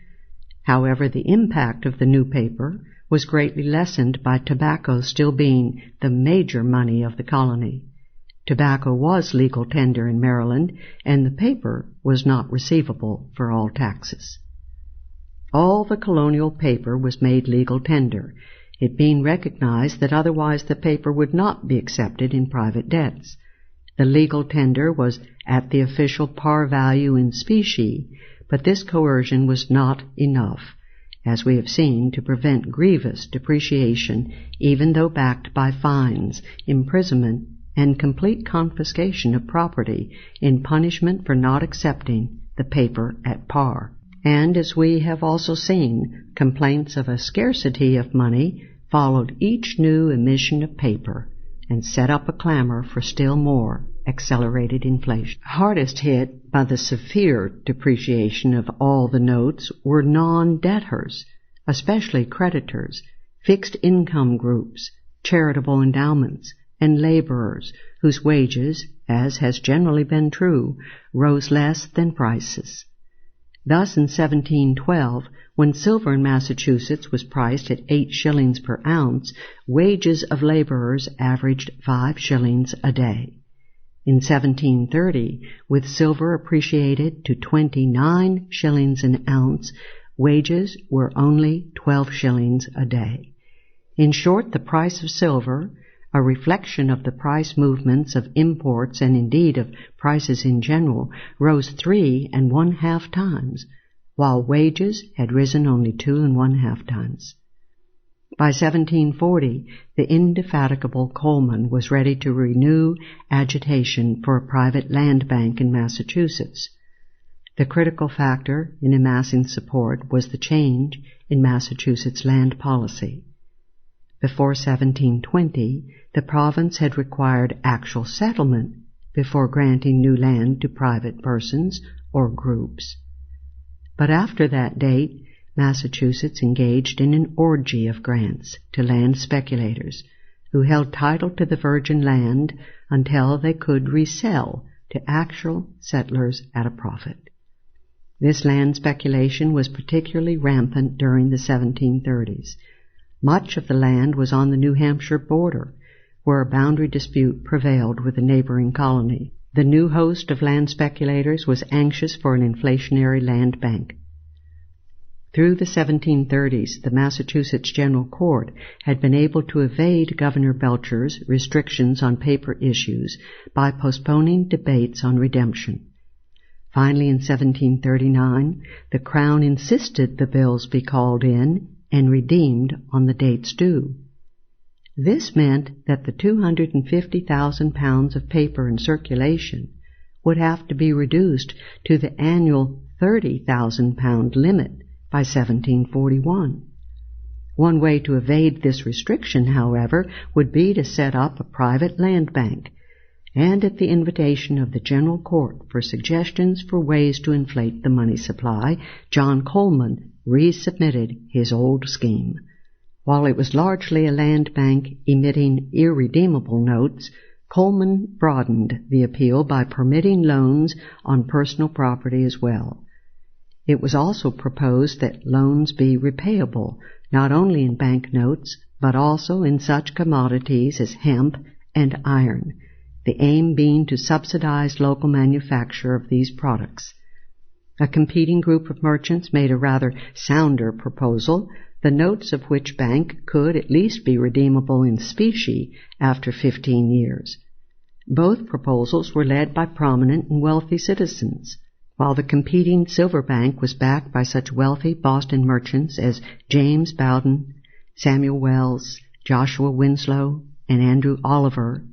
However, the impact of the new paper was greatly lessened by tobacco still being the major money of the colony. Tobacco was legal tender in Maryland, and the paper was not receivable for all taxes. All the colonial paper was made legal tender, it being recognized that otherwise the paper would not be accepted in private debts. The legal tender was at the official par value in specie, but this coercion was not enough, as we have seen, to prevent grievous depreciation, even though backed by fines, imprisonment, and complete confiscation of property in punishment for not accepting the paper at par. And as we have also seen, complaints of a scarcity of money followed each new emission of paper and set up a clamor for still more accelerated inflation. Hardest hit by the severe depreciation of all the notes were non-debtors, especially creditors, fixed income groups, charitable endowments, and laborers whose wages, as has generally been true, rose less than prices. Thus in 1712, when silver in Massachusetts was priced at 8 shillings per ounce, wages of laborers averaged 5 shillings a day. In 1730, with silver appreciated to 29 shillings an ounce, wages were only 12 shillings a day. In short, the price of silver, a reflection of the price movements of imports and indeed of prices in general, rose 3 1/2 times, while wages had risen only 2 1/2 times. By 1740, the indefatigable Coleman was ready to renew agitation for a private land bank in Massachusetts. The critical factor in amassing support was the change in Massachusetts land policy. Before 1720, the province had required actual settlement before granting new land to private persons or groups. But after that date, Massachusetts engaged in an orgy of grants to land speculators who held title to the virgin land until they could resell to actual settlers at a profit. This land speculation was particularly rampant during the 1730s. Much of the land was on the New Hampshire border, where a boundary dispute prevailed with a neighboring colony. The new host of land speculators was anxious for an inflationary land bank. Through the 1730s, the Massachusetts General Court had been able to evade Governor Belcher's restrictions on paper issues by postponing debates on redemption. Finally, in 1739, the Crown insisted the bills be called in and redeemed on the dates due. This meant that the 250,000 pounds of paper in circulation would have to be reduced to the annual 30,000 pound limit by 1741. One way to evade this restriction, however, would be to set up a private land bank, and at the invitation of the General Court for suggestions for ways to inflate the money supply, John Coleman resubmitted his old scheme. While it was largely a land bank emitting irredeemable notes, Coleman broadened the appeal by permitting loans on personal property as well. It was also proposed that loans be repayable, not only in banknotes, but also in such commodities as hemp and iron, the aim being to subsidize local manufacture of these products. A competing group of merchants made a rather sounder proposal, the notes of which bank could at least be redeemable in specie after 15 years. Both proposals were led by prominent and wealthy citizens. While the competing silver bank was backed by such wealthy Boston merchants as James Bowden, Samuel Wells, Joshua Winslow, and Andrew Oliver,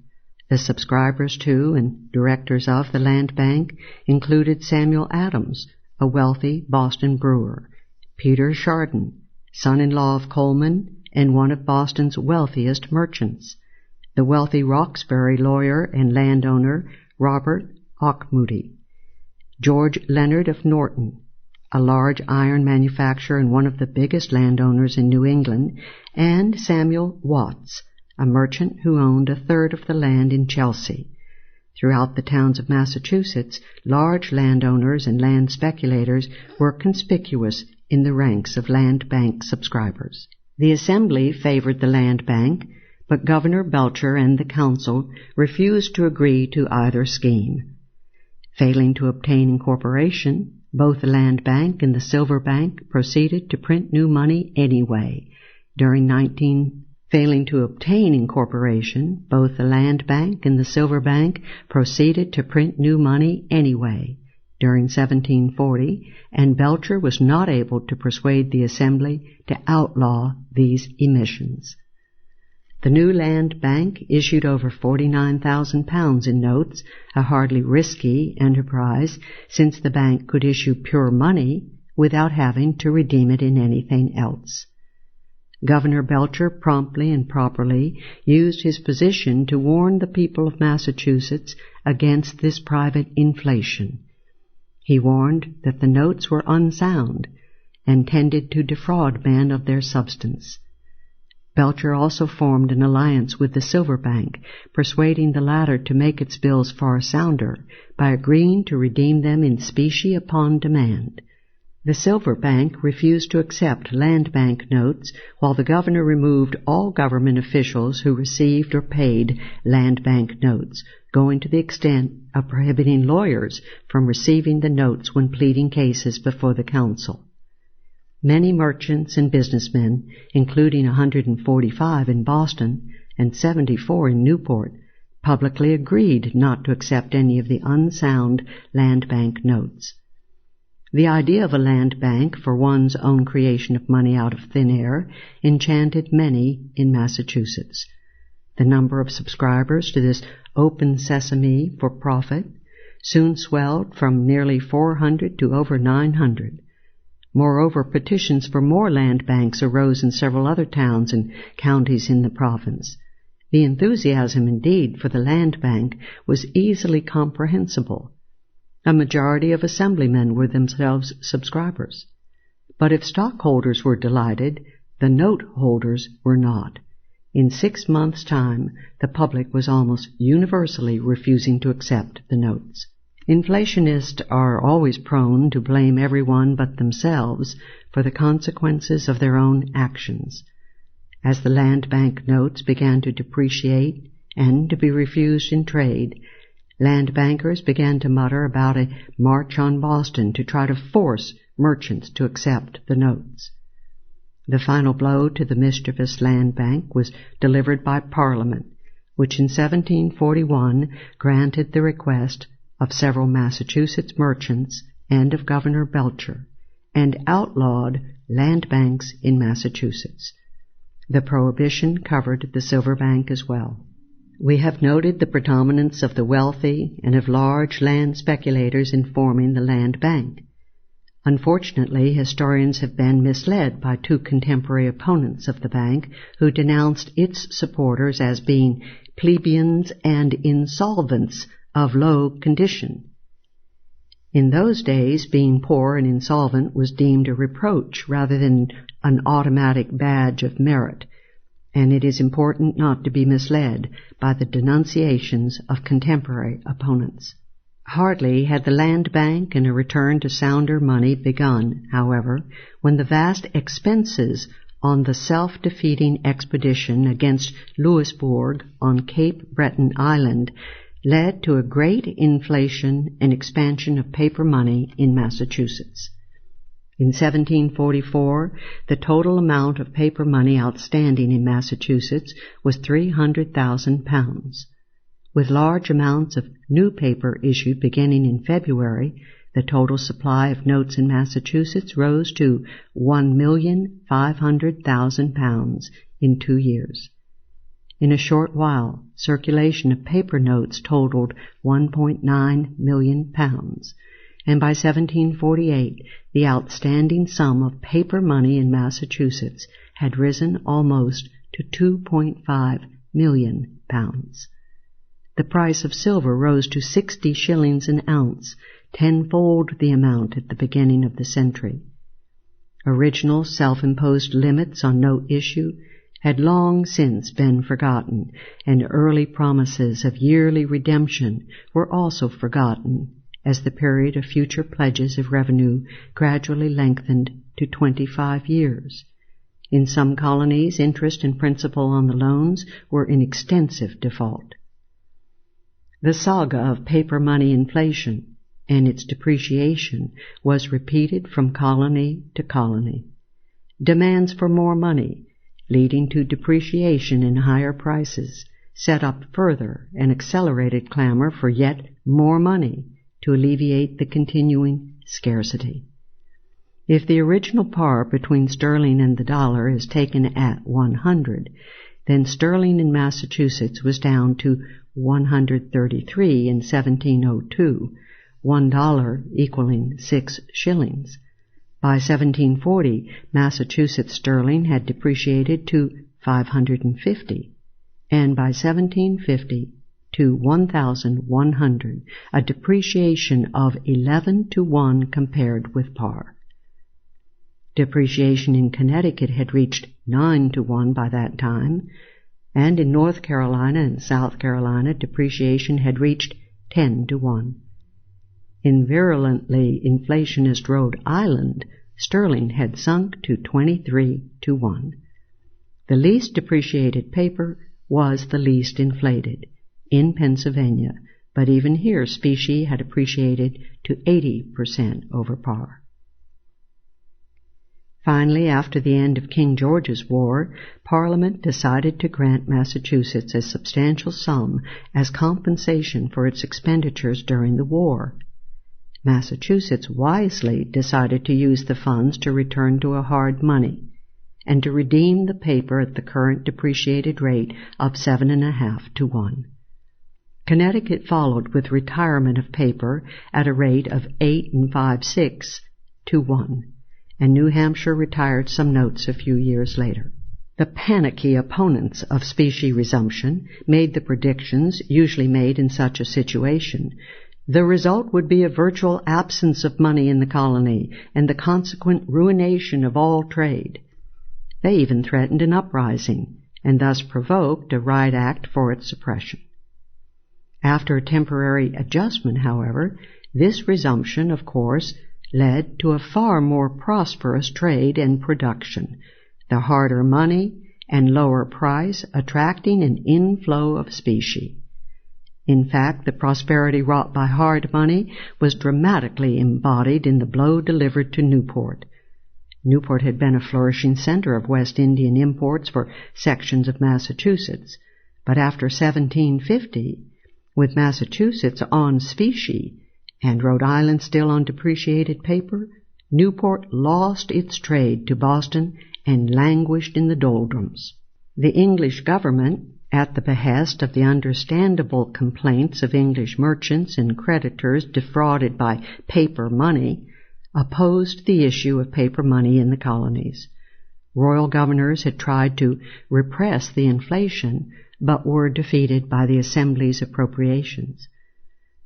the subscribers to and directors of the land bank included Samuel Adams, a wealthy Boston brewer, Peter Chardon, son-in-law of Coleman and one of Boston's wealthiest merchants, the wealthy Roxbury lawyer and landowner Robert Auchmuty, George Leonard of Norton, a large iron manufacturer and one of the biggest landowners in New England, and Samuel Watts, a merchant who owned a third of the land in Chelsea. Throughout the towns of Massachusetts, large landowners and land speculators were conspicuous in the ranks of land bank subscribers. The Assembly favored the land bank, but Governor Belcher and the Council refused to agree to either scheme. Failing to obtain incorporation, both the land bank and the silver bank proceeded to print new money anyway. Failing to obtain incorporation, both the land bank and the silver bank proceeded to print new money anyway during 1740, and Belcher was not able to persuade the Assembly to outlaw these emissions. The new land bank issued over 49,000 pounds in notes, a hardly risky enterprise, since the bank could issue pure money without having to redeem it in anything else. Governor Belcher promptly and properly used his position to warn the people of Massachusetts against this private inflation. He warned that the notes were unsound and tended to defraud men of their substance. Belcher also formed an alliance with the Silver Bank, persuading the latter to make its bills far sounder by agreeing to redeem them in specie upon demand. The Silver Bank refused to accept land bank notes, while the governor removed all government officials who received or paid land bank notes, going to the extent of prohibiting lawyers from receiving the notes when pleading cases before the council. Many merchants and businessmen, including 145 in Boston, and 74 in Newport, publicly agreed not to accept any of the unsound land bank notes. The idea of a land bank for one's own creation of money out of thin air enchanted many in Massachusetts. The number of subscribers to this open sesame for profit soon swelled from nearly 400 to over 900. Moreover, petitions for more land banks arose in several other towns and counties in the province. The enthusiasm, indeed, for the land bank was easily comprehensible. A majority of assemblymen were themselves subscribers. But if stockholders were delighted, the note holders were not. In 6 months' time, the public was almost universally refusing to accept the notes. Inflationists are always prone to blame everyone but themselves for the consequences of their own actions. As the land bank notes began to depreciate and to be refused in trade, land bankers began to mutter about a march on Boston to try to force merchants to accept the notes. The final blow to the mischievous land bank was delivered by Parliament, which in 1741 granted the request of several Massachusetts merchants and of Governor Belcher, and outlawed land banks in Massachusetts. The prohibition covered the silver bank as well. We have noted the predominance of the wealthy and of large land speculators in forming the land bank. Unfortunately, historians have been misled by 2 contemporary opponents of the bank who denounced its supporters as being plebeians and insolvents of low condition. In those days, being poor and insolvent was deemed a reproach rather than an automatic badge of merit, and it is important not to be misled by the denunciations of contemporary opponents. Hardly had the land bank and a return to sounder money begun, however, when the vast expenses on the self-defeating expedition against Louisbourg on Cape Breton Island led to a great inflation and expansion of paper money in Massachusetts. In 1744, the total amount of paper money outstanding in Massachusetts was 300,000 pounds. With large amounts of new paper issued beginning in February, the total supply of notes in Massachusetts rose to 1,500,000 pounds in 2 years. In a short while, circulation of paper notes totaled 1.9 million pounds, and by 1748 the outstanding sum of paper money in Massachusetts had risen almost to 2.5 million pounds. The price of silver rose to 60 shillings an ounce, tenfold the amount at the beginning of the century. Original self-imposed limits on note issue had long since been forgotten, and early promises of yearly redemption were also forgotten, as the period of future pledges of revenue gradually lengthened to 25 years. In some colonies, interest and principal on the loans were in extensive default. The saga of paper money inflation and its depreciation was repeated from colony to colony. Demands for more money, leading to depreciation and higher prices, set up further and accelerated clamor for yet more money to alleviate the continuing scarcity. If the original par between sterling and the dollar is taken at 100, then sterling in Massachusetts was down to 133 in 1702, $1 equaling 6 shillings. By 1740, Massachusetts sterling had depreciated to 550, and by 1750 to 1,100, a depreciation of 11 to 1 compared with par. Depreciation in Connecticut had reached 9 to 1 by that time, and in North Carolina and South Carolina depreciation had reached 10 to 1. In virulently inflationist Rhode Island, sterling had sunk to 23 to 1. The least depreciated paper was the least inflated, in Pennsylvania, but even here specie had appreciated to 80% over par. Finally, after the end of King George's War, Parliament decided to grant Massachusetts a substantial sum as compensation for its expenditures during the war. Massachusetts wisely decided to use the funds to return to a hard money and to redeem the paper at the current depreciated rate of 7.5 to 1. Connecticut followed with retirement of paper at a rate of 8 5/6 to 1, and New Hampshire retired some notes a few years later. The panicky opponents of specie resumption made the predictions usually made in such a situation. The result would be a virtual absence of money in the colony and the consequent ruination of all trade. They even threatened an uprising, and thus provoked a riot act for its suppression. After a temporary adjustment, however, this resumption, of course, led to a far more prosperous trade and production, the harder money and lower price attracting an inflow of specie. In fact, the prosperity wrought by hard money was dramatically embodied in the blow delivered to Newport. Newport had been a flourishing center of West Indian imports for sections of Massachusetts, but after 1750, with Massachusetts on specie and Rhode Island still on depreciated paper, Newport lost its trade to Boston and languished in the doldrums. The English government, at the behest of the understandable complaints of English merchants and creditors defrauded by paper money, opposed the issue of paper money in the colonies. Royal governors had tried to repress the inflation, but were defeated by the Assembly's appropriations.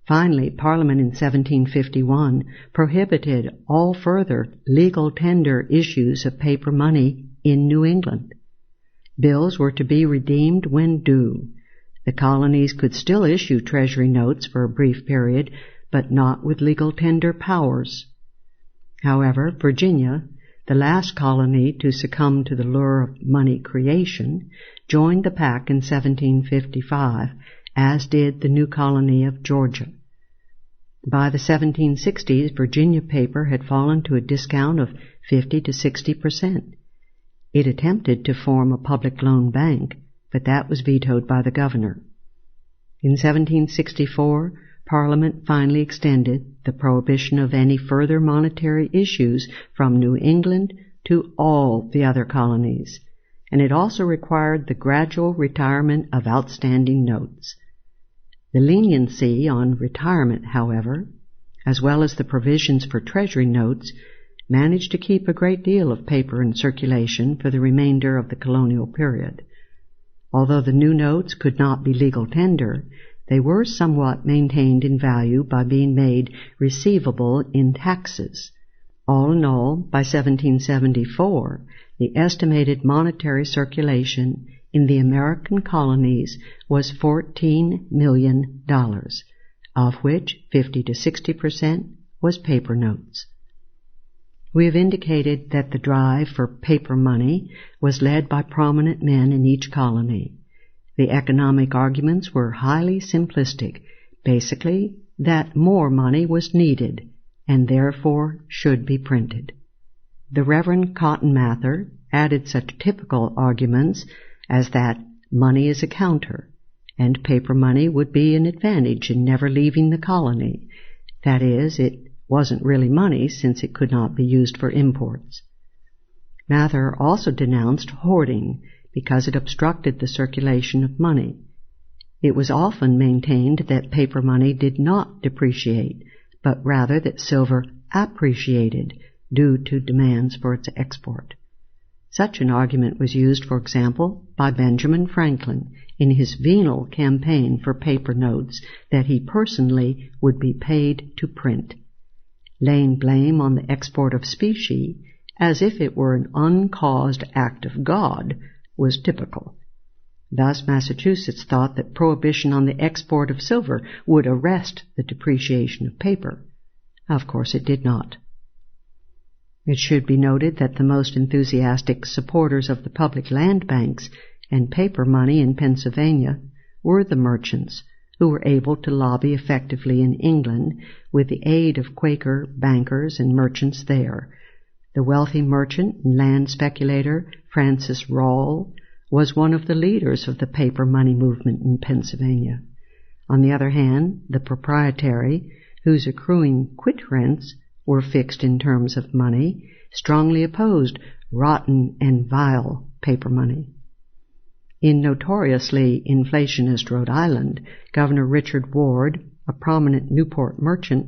Finally, Parliament in 1751 prohibited all further legal tender issues of paper money in New England. Bills were to be redeemed when due. The colonies could still issue treasury notes for a brief period, but not with legal tender powers. However, Virginia, the last colony to succumb to the lure of money creation, joined the pack in 1755, as did the new colony of Georgia. By the 1760s, Virginia paper had fallen to a discount of 50 to 60%. It attempted to form a public loan bank, but that was vetoed by the governor. In 1764, Parliament finally extended the prohibition of any further monetary issues from New England to all the other colonies, and it also required the gradual retirement of outstanding notes. The leniency on retirement, however, as well as the provisions for treasury notes, managed to keep a great deal of paper in circulation for the remainder of the colonial period. Although the new notes could not be legal tender, they were somewhat maintained in value by being made receivable in taxes. All in all, by 1774, the estimated monetary circulation in the American colonies was $14 million, of which 50 to 60% was paper notes. We have indicated that the drive for paper money was led by prominent men in each colony. The economic arguments were highly simplistic, basically that more money was needed and therefore should be printed. The Reverend Cotton Mather added such typical arguments as that money is a counter, and paper money would be an advantage in never leaving the colony. That is, it wasn't really money since it could not be used for imports. Mather also denounced hoarding because it obstructed the circulation of money. It was often maintained that paper money did not depreciate, but rather that silver appreciated due to demands for its export. Such an argument was used, for example, by Benjamin Franklin in his venal campaign for paper notes that he personally would be paid to print. Laying blame on the export of specie, as if it were an uncaused act of God, was typical. Thus, Massachusetts thought that prohibition on the export of silver would arrest the depreciation of paper. Of course, it did not. It should be noted that the most enthusiastic supporters of the public land banks and paper money in Pennsylvania were the merchants, who were able to lobby effectively in England with the aid of Quaker bankers and merchants there. The wealthy merchant and land speculator Francis Rawle was one of the leaders of the paper money movement in Pennsylvania. On the other hand, the proprietary, whose accruing quit rents were fixed in terms of money, strongly opposed rotten and vile paper money. In notoriously inflationist Rhode Island, Governor Richard Ward, a prominent Newport merchant,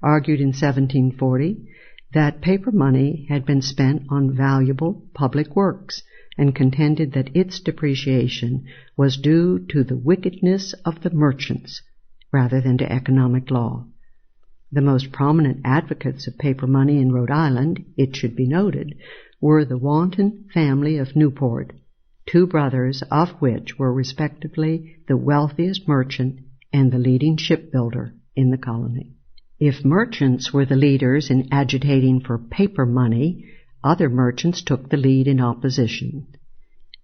argued in 1740 that paper money had been spent on valuable public works and contended that its depreciation was due to the wickedness of the merchants rather than to economic law. The most prominent advocates of paper money in Rhode Island, it should be noted, were the wanton family of Newport, two brothers of which were respectively the wealthiest merchant and the leading shipbuilder in the colony. If merchants were the leaders in agitating for paper money, other merchants took the lead in opposition.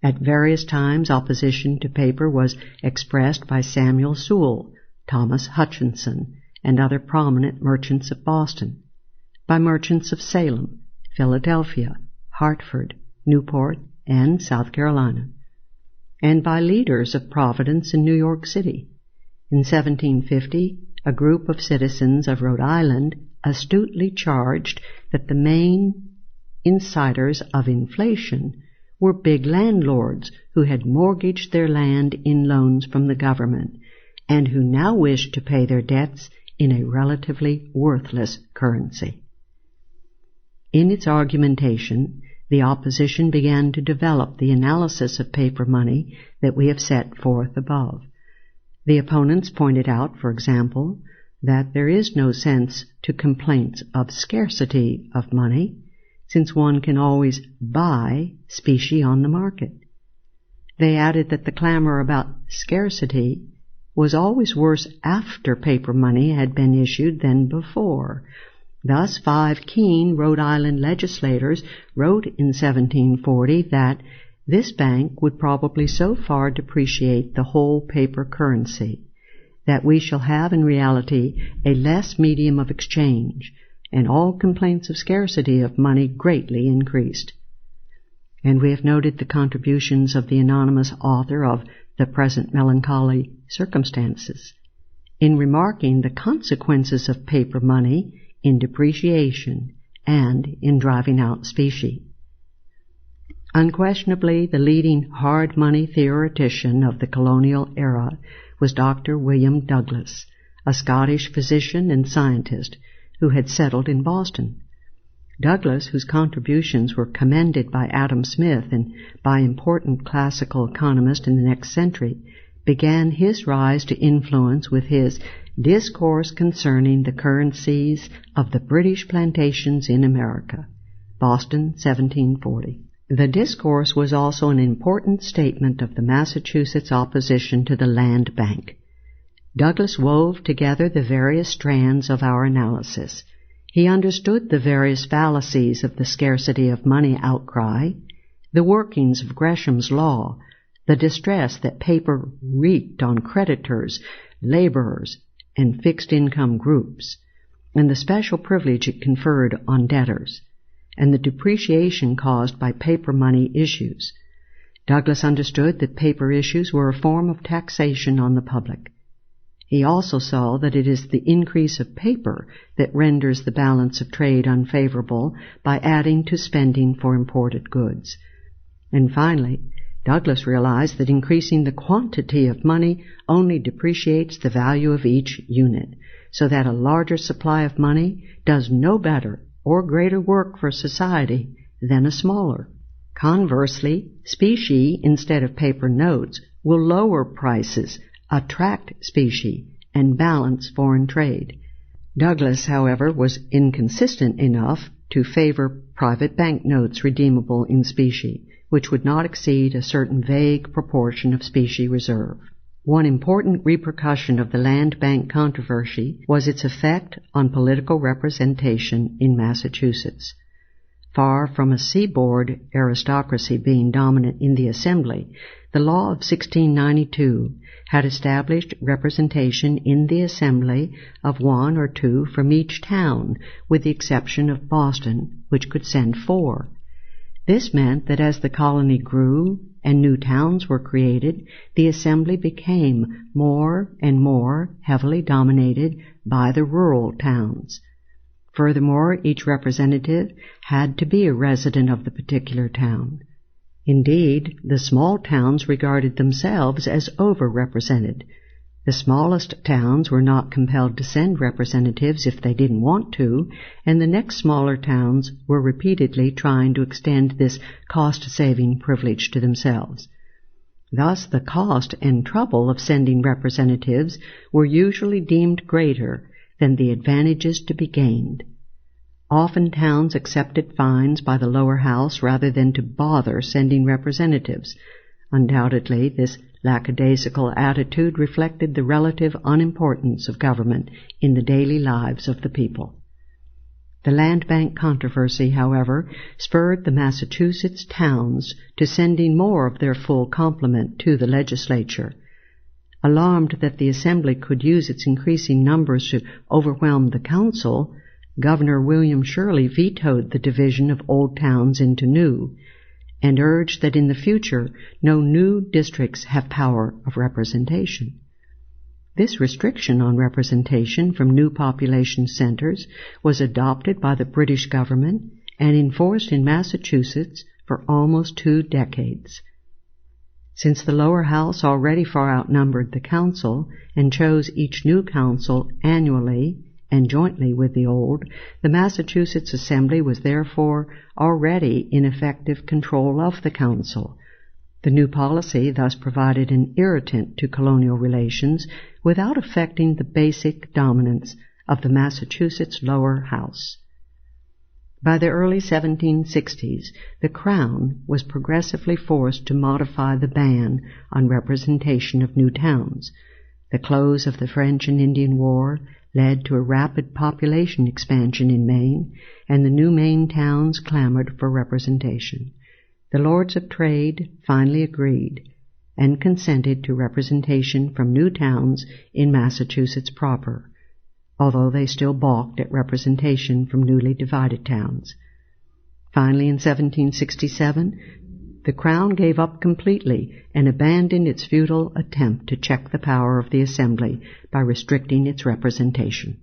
At various times, opposition to paper was expressed by Samuel Sewall, Thomas Hutchinson, and other prominent merchants of Boston, by merchants of Salem, Philadelphia, Hartford, Newport, and South Carolina, and by leaders of Providence and New York City. In 1750, a group of citizens of Rhode Island astutely charged that the main inciters of inflation were big landlords who had mortgaged their land in loans from the government and who now wished to pay their debts in a relatively worthless currency. In its argumentation, the opposition began to develop the analysis of paper money that we have set forth above. The opponents pointed out, for example, that there is no sense to complaints of scarcity of money, since one can always buy specie on the market. They added that the clamor about scarcity was always worse after paper money had been issued than before. Thus, 5 keen Rhode Island legislators wrote in 1740 that this bank would probably so far depreciate the whole paper currency that we shall have in reality a less medium of exchange, and all complaints of scarcity of money greatly increased. And we have noted the contributions of the anonymous author of The Present Melancholy Circumstances in remarking the consequences of paper money in depreciation and in driving out specie. Unquestionably, the leading hard money theoretician of the colonial era was Dr. William Douglas, a Scottish physician and scientist who had settled in Boston. Douglas, whose contributions were commended by Adam Smith and by important classical economists in the next century, began his rise to influence with his Discourse Concerning the Currencies of the British Plantations in America, Boston, 1740. The discourse was also an important statement of the Massachusetts opposition to the land bank. Douglas wove together the various strands of our analysis. He understood the various fallacies of the scarcity of money outcry, the workings of Gresham's law, the distress that paper wreaked on creditors, laborers, and fixed-income groups, and the special privilege it conferred on debtors, and the depreciation caused by paper money issues. Douglas understood that paper issues were a form of taxation on the public. He also saw that it is the increase of paper that renders the balance of trade unfavorable by adding to spending for imported goods. And finally, Douglas realized that increasing the quantity of money only depreciates the value of each unit, so that a larger supply of money does no better or greater work for society than a smaller. Conversely, specie instead of paper notes will lower prices, attract specie, and balance foreign trade. Douglas, however, was inconsistent enough to favor private banknotes redeemable in specie, which would not exceed a certain vague proportion of specie reserve. One important repercussion of the land bank controversy was its effect on political representation in Massachusetts. Far from a seaboard aristocracy being dominant in the Assembly, the law of 1692 had established representation in the Assembly of 1 or 2 from each town, with the exception of Boston, which could send 4. This meant that as the colony grew and new towns were created, the assembly became more and more heavily dominated by the rural towns. Furthermore, each representative had to be a resident of the particular town. Indeed, the small towns regarded themselves as overrepresented. The smallest towns were not compelled to send representatives if they didn't want to, and the next smaller towns were repeatedly trying to extend this cost-saving privilege to themselves. Thus, the cost and trouble of sending representatives were usually deemed greater than the advantages to be gained. Often towns accepted fines by the lower house rather than to bother sending representatives. Undoubtedly, this lackadaisical attitude reflected the relative unimportance of government in the daily lives of the people. The land bank controversy, however, spurred the Massachusetts towns to sending more of their full complement to the legislature. Alarmed that the Assembly could use its increasing numbers to overwhelm the Council, Governor William Shirley vetoed the division of old towns into new, and urged that in the future no new districts have power of representation. This restriction on representation from new population centers was adopted by the British government and enforced in Massachusetts for almost 2 decades. Since the lower house already far outnumbered the council and chose each new council annually and jointly with the old, the Massachusetts Assembly was therefore already in effective control of the council. The new policy thus provided an irritant to colonial relations without affecting the basic dominance of the Massachusetts lower house. By the early 1760s, the Crown was progressively forced to modify the ban on representation of new towns. The close of the French and Indian War led to a rapid population expansion in Maine, and the new Maine towns clamored for representation. The Lords of Trade finally agreed and consented to representation from new towns in Massachusetts proper, although they still balked at representation from newly divided towns. Finally, in 1767, the Crown gave up completely and abandoned its futile attempt to check the power of the Assembly by restricting its representation.